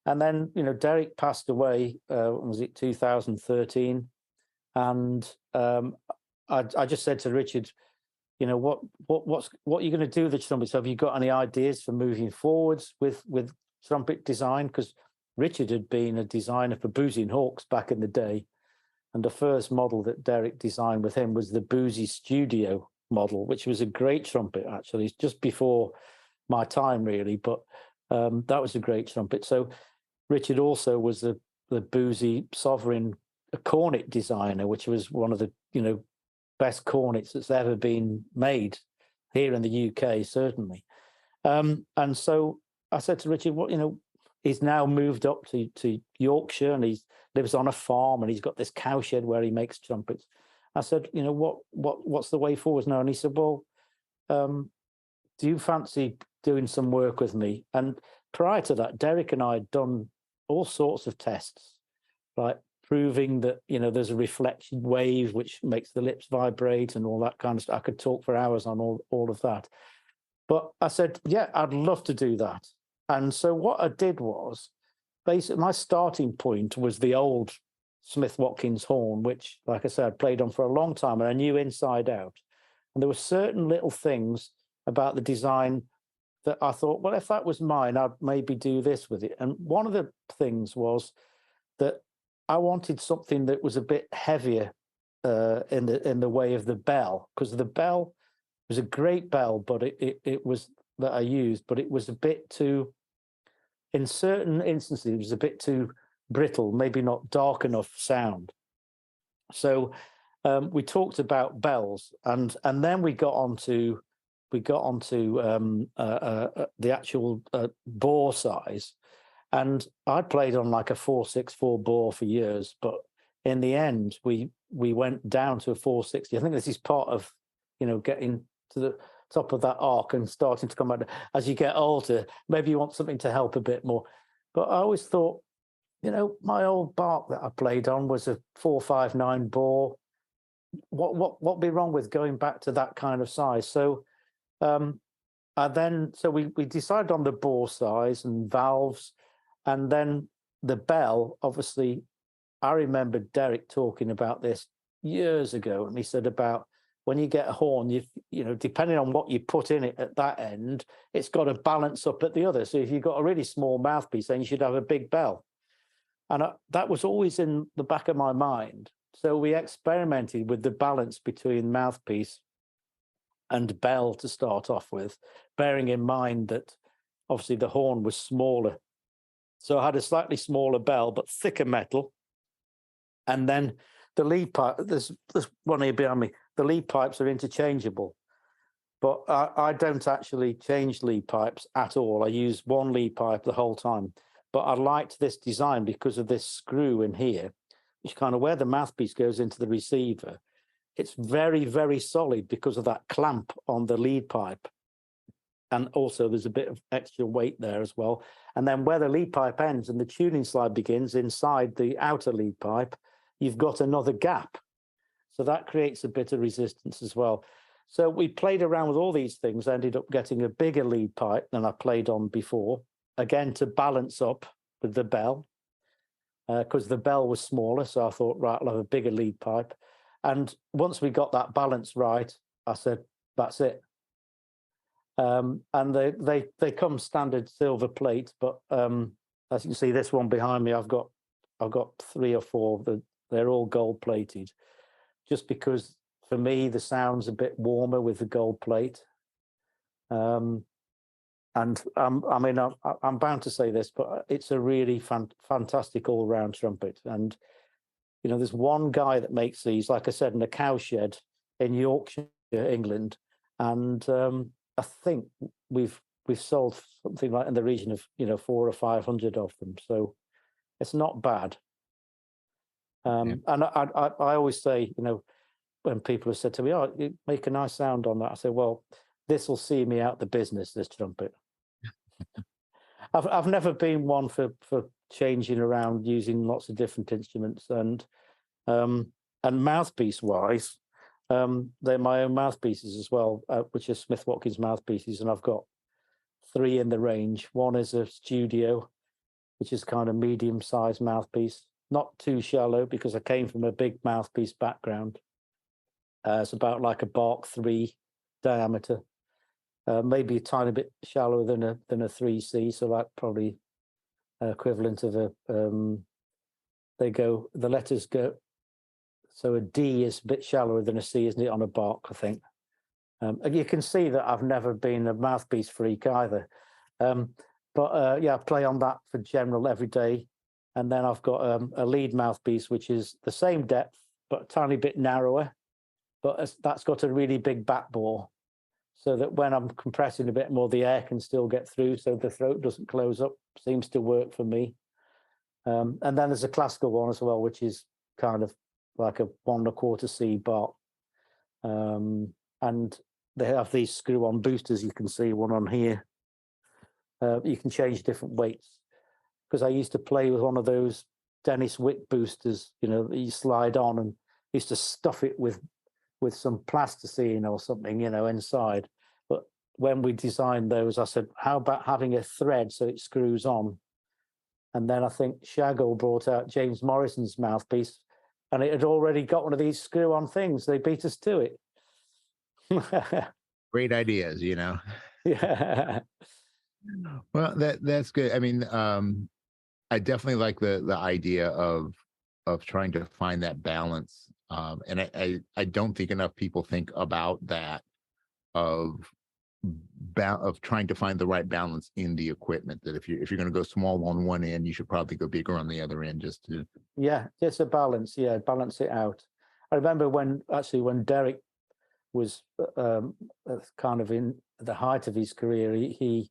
And then, Derek passed away, was it 2013? And I just said to Richard, what are you going to do with the trumpets? Have you got any ideas for moving forwards with trumpet design? Because Richard had been a designer for Boozy and Hawkes back in the day. And the first model that Derek designed with him was the Boozy Studio model, which was a great trumpet, actually. It's just before my time, really. But that was a great trumpet. So Richard also was the Boozy Sovereign cornet designer, which was one of the, best cornets that's ever been made here in the UK, certainly. And so I said to Richard, he's now moved up to Yorkshire, and he lives on a farm, and he's got this cowshed where he makes trumpets. I said, what's the way forward now? And he said, well, do you fancy doing some work with me? And prior to that, Derek and I had done all sorts of tests, like proving that, there's a reflection wave which makes the lips vibrate and all that kind of stuff. I could talk for hours on all of that. But I said, yeah, I'd love to do that. And so what I did was, basically, my starting point was the old Smith Watkins horn, which, like I said, I played on for a long time and I knew inside out. And there were certain little things about the design that I thought, well, if that was mine, I'd maybe do this with it. And one of the things was that I wanted something that was a bit heavier in the way of the bell, because the bell was a great bell, but it was that I used, but it was a bit too, in certain instances, it was a bit too brittle, maybe not dark enough sound. So we talked about bells, and then we got onto the actual bore size. And I played on like a 464 bore for years, but in the end, we went down to a 460. I think this is part of, getting to the top of that arc and starting to come back. As you get older, maybe you want something to help a bit more. But I always thought, my old Bach that I played on was a 459 bore. What'd be wrong with going back to that kind of size? So we decided on the bore size and valves. And then the bell, obviously, I remember Derek talking about this years ago, and he said about when you get a horn, depending on what you put in it at that end, it's got to balance up at the other. So if you've got a really small mouthpiece, then you should have a big bell. And that was always in the back of my mind. So we experimented with the balance between mouthpiece and bell to start off with, bearing in mind that obviously the horn was smaller. So I had a slightly smaller bell, but thicker metal. And then the lead pipe, there's one here behind me. The lead pipes are interchangeable, but I don't actually change lead pipes at all. I use one lead pipe the whole time. But I liked this design because of this screw in here, which kind of where the mouthpiece goes into the receiver. It's very, very solid because of that clamp on the lead pipe. And also there's a bit of extra weight there as well. And then where the lead pipe ends and the tuning slide begins inside the outer lead pipe, you've got another gap. So that creates a bit of resistance as well. So we played around with all these things, ended up getting a bigger lead pipe than I played on before. again to balance up with the bell, because the bell was smaller. So I thought, right, I'll have a bigger lead pipe. And once we got that balance right, I said, that's it. And they come standard silver plate, but as you can see, this one behind me, I've got 3 or 4 that they're all gold plated, just because for me the sound's a bit warmer with the gold plate. And I mean, I'm bound to say this, but it's a really fantastic all-round trumpet. And you know, there's one guy that makes these, like I said, in a cowshed in Yorkshire, England, and I think we've sold something like in the region of 400 or 500 of them. So it's not bad. And I always say, you know, when people have said to me, "Oh, you make a nice sound on that," I say, "Well, this will see me out the business, this trumpet." I've never been one for changing around using lots of different instruments, and mouthpiece wise, they're my own mouthpieces as well, which are Smith Watkins mouthpieces, and I've got 3 in the range. One is a studio, which is kind of medium-sized mouthpiece, not too shallow because I came from a big mouthpiece background. It's about like a Bach 3 diameter, maybe a tiny bit shallower than a 3C, so like probably equivalent of a the letters go, so a D is a bit shallower than a C, isn't it, on a Bach, I think. And you can see that I've never been a mouthpiece freak either. But yeah, I play on that for general every day. And then I've got a lead mouthpiece, which is the same depth, but a tiny bit narrower. But that's got a really big back bore, so that when I'm compressing a bit more, the air can still get through, so the throat doesn't close up. Seems to work for me. And then there's a classical one as well, which is kind of like a 1 1/4 C Bach. And they have these screw-on boosters. You can see one on here. You can change different weights, because I used to play with one of those Dennis Wick boosters, you know, that you slide on, and used to stuff it with some plasticine or something, you know, inside. But when we designed those, I said, how about having a thread so it screws on? And then I think Shaggle brought out James Morrison's mouthpiece, and it had already got one of these screw-on things. They beat us to it. Great ideas, you know. Yeah. Well, that's good. I mean, I definitely like the idea of trying to find that balance. And I don't think enough people think about that, of trying to find the right balance in the equipment. That if you're going to go small on one end, you should probably go bigger on the other end, just to. Yeah, it's a balance. Yeah, balance it out. I remember when Derek was kind of in the height of his career, he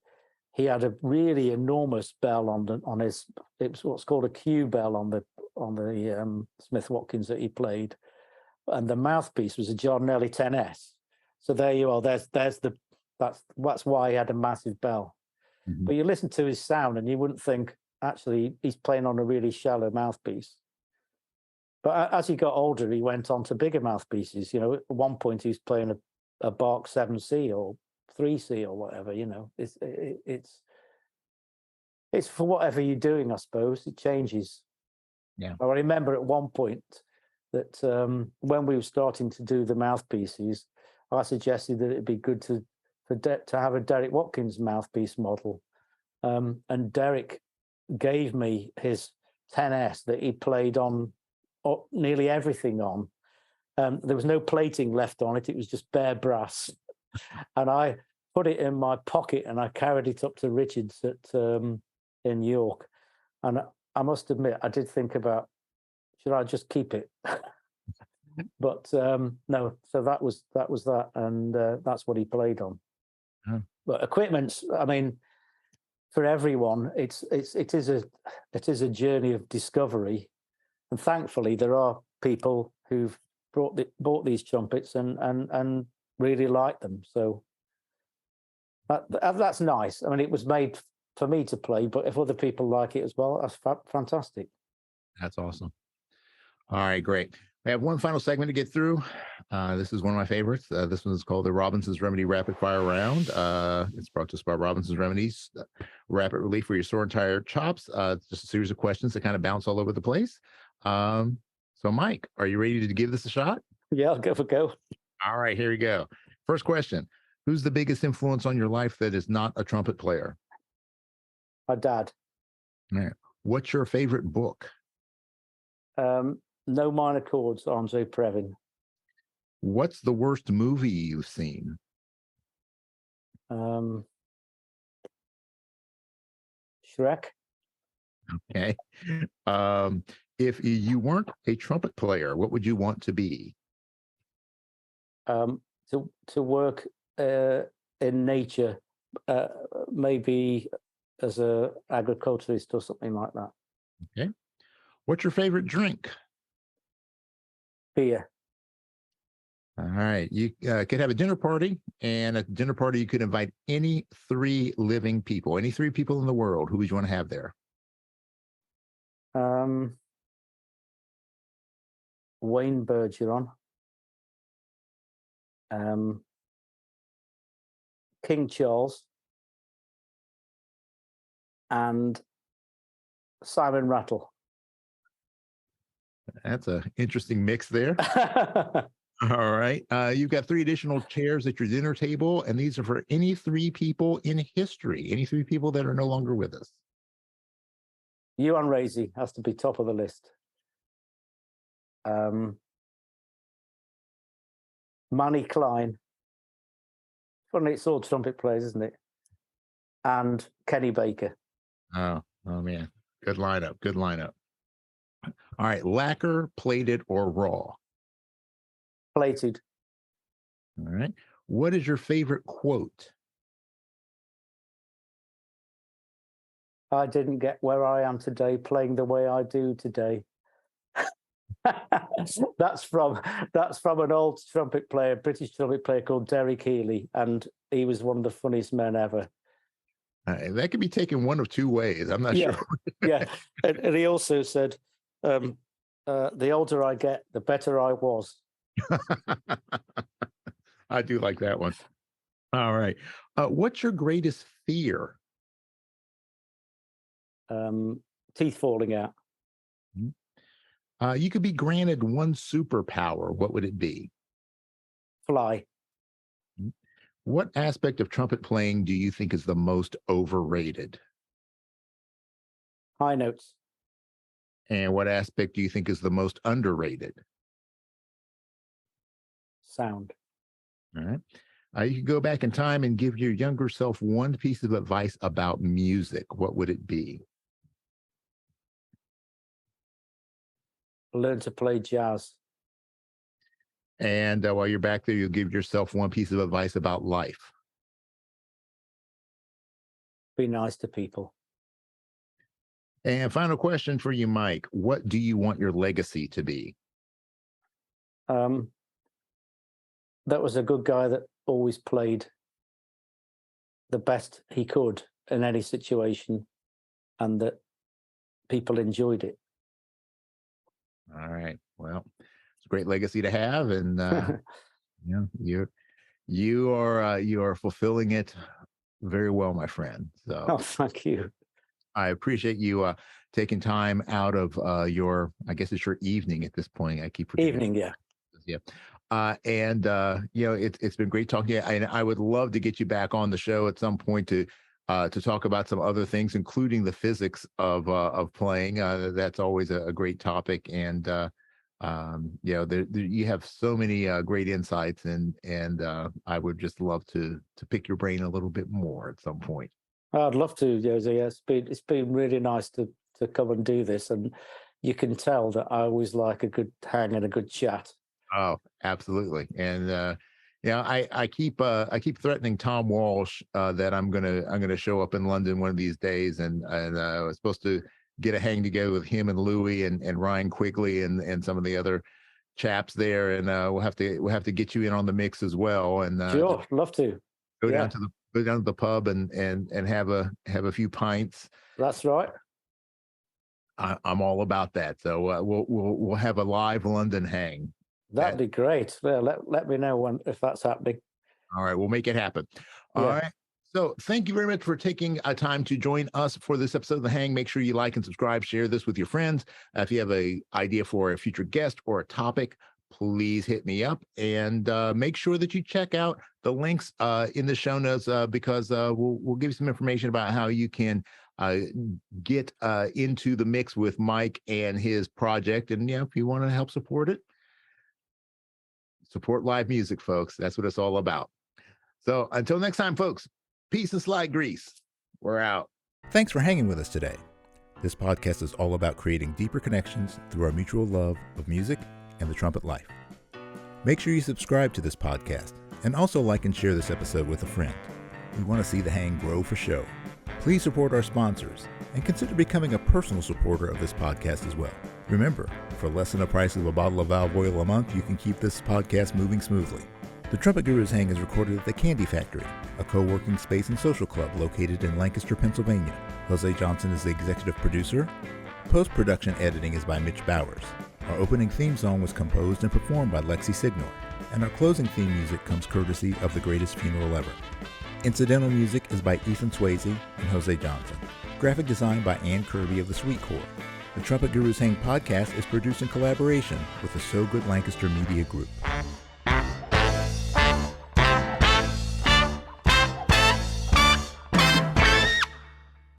had a really enormous bell on his. It was what's called a Q bell on the Smith Watkins that he played, and the mouthpiece was a Giardinelli 10S. So there you are. That's why he had a massive bell. Mm-hmm. But you listen to his sound, and you wouldn't think actually he's playing on a really shallow mouthpiece. But as he got older, he went on to bigger mouthpieces. You know, at one point he was playing a Bach 7C or 3C or whatever. You know, it's for whatever you're doing, I suppose. It changes. Yeah. I remember at one point that when we were starting to do the mouthpieces, I suggested that it'd be good to have a Derek Watkins mouthpiece model, and Derek gave me his 10S that he played on nearly everything on. There was no plating left on it; it was just bare brass, and I put it in my pocket and I carried it up to Richard's in York, and I must admit I did think about, should I just keep it? But no, so that was that, and that's what he played on. Oh. But equipment's, I mean, for everyone, it is a journey of discovery, and thankfully there are people who've bought these trumpets and really like them. So that's nice. I mean, it was made for me to play, but if other people like it as well, that's fantastic. That's awesome. All right, great. I have one final segment to get through. This is one of my favorites. This one is called the Robinson's Remedy Rapid Fire Round. It's brought to us by Robinson's Remedies Rapid Relief for your sore and tired chops. It's just a series of questions that kind of bounce all over the place. So, Mike, are you ready to give this a shot? Yeah, I'll give it a go. All right, here we go. First question. Who's the biggest influence on your life that is not a trumpet player? My dad. All right. What's your favorite book? No Minor Chords, Andre Previn. What's the worst movie you've seen? Shrek. Okay. If you weren't a trumpet player, what would you want to be? To work in nature, maybe as a agriculturalist or something like that. Okay. What's your favorite drink? Beer. All right. You could have a dinner party, and at the dinner party, you could invite any three living people, any three people in the world. Who would you want to have there? Wayne Bergeron. King Charles. And Simon Rattle. That's an interesting mix there. All right. You've got three additional chairs at your dinner table, and these are for any three people in history, any three people that are no longer with us. Uan Racey has to be top of the list. Manny Klein. Funny, it's all trumpet players, isn't it? And Kenny Baker. Oh man. Good lineup. Good lineup. All right. Lacquer, plated, or raw? Plated. All right. What is your favorite quote? I didn't get where I am today playing the way I do today. That's from an old trumpet player, British trumpet player called Derek Healy, and he was one of the funniest men ever. That could be taken one of two ways. I'm not sure. Yeah. And he also said, the older I get, the better I was. I do like that one. All right. What's your greatest fear? Teeth falling out. You could be granted one superpower. What would it be? Fly. What aspect of trumpet playing do you think is the most overrated? High notes. And what aspect do you think is the most underrated? Sound. All right. You could go back in time and give your younger self one piece of advice about music. What would it be? Learn to play jazz. And while you're back there, you'll give yourself one piece of advice about life. Be nice to people. And final question for you, Mike. What do you want your legacy to be? That was a good guy that always played the best he could in any situation, and that people enjoyed it. All right. Well, it's a great legacy to have, and you are fulfilling it very well, my friend. So, oh, thank you. I appreciate you taking time out of your, I guess it's your evening at this point. I keep forgetting. Evening, yeah. It's been great talking to you. And I would love to get you back on the show at some point to talk about some other things, including the physics of playing. That's always a great topic. And you have so many great insights, and I would just love to pick your brain a little bit more at some point. I'd love to, Jose. It's been really nice to come and do this, and you can tell that I always like a good hang and a good chat. Oh, absolutely. And I keep threatening Tom Walsh that I'm gonna show up in London one of these days, and I was supposed to get a hang together with him and Louis and Ryan Quigley and some of the other chaps there, and we'll have to get you in on the mix as well. And sure, love to go down to the pub and have a few pints. That's right. I'm all about that. So we'll have a live London hang. That'd be great. Yeah, let me know if that's happening. All right, we'll make it happen. All right. So thank you very much for taking time to join us for this episode of The Hang. Make sure you like and subscribe, share this with your friends. If you have an idea for a future guest or a topic, please hit me up, and make sure that you check out the links in the show notes because we'll give you some information about how you can get into the mix with Mike and his project. And if you want to help support it, support live music, folks. That's what it's all about. So until next time, folks, peace and slide grease. We're out. Thanks for hanging with us today. This podcast is all about creating deeper connections through our mutual love of music and the trumpet life. Make sure you subscribe to this podcast and also like and share this episode with a friend. We want to see The Hang grow for show. Please support our sponsors and consider becoming a personal supporter of this podcast as well. Remember, for less than the price of a bottle of valve oil a month, you can keep this podcast moving smoothly. The Trumpet Guru's Hang is recorded at the Candy Factory, a co-working space and social club located in Lancaster, Pennsylvania. Jose Johnson is the executive producer. Post-production editing is by Mitch Bowers. Our opening theme song was composed and performed by Lexi Signor, and our closing theme music comes courtesy of The Greatest Funeral Ever. Incidental music is by Ethan Swayze and Jose Johnson. Graphic design by Ann Kirby of the Sweet Corps. The Trumpet Guru's Hang podcast is produced in collaboration with the So Good Lancaster Media Group.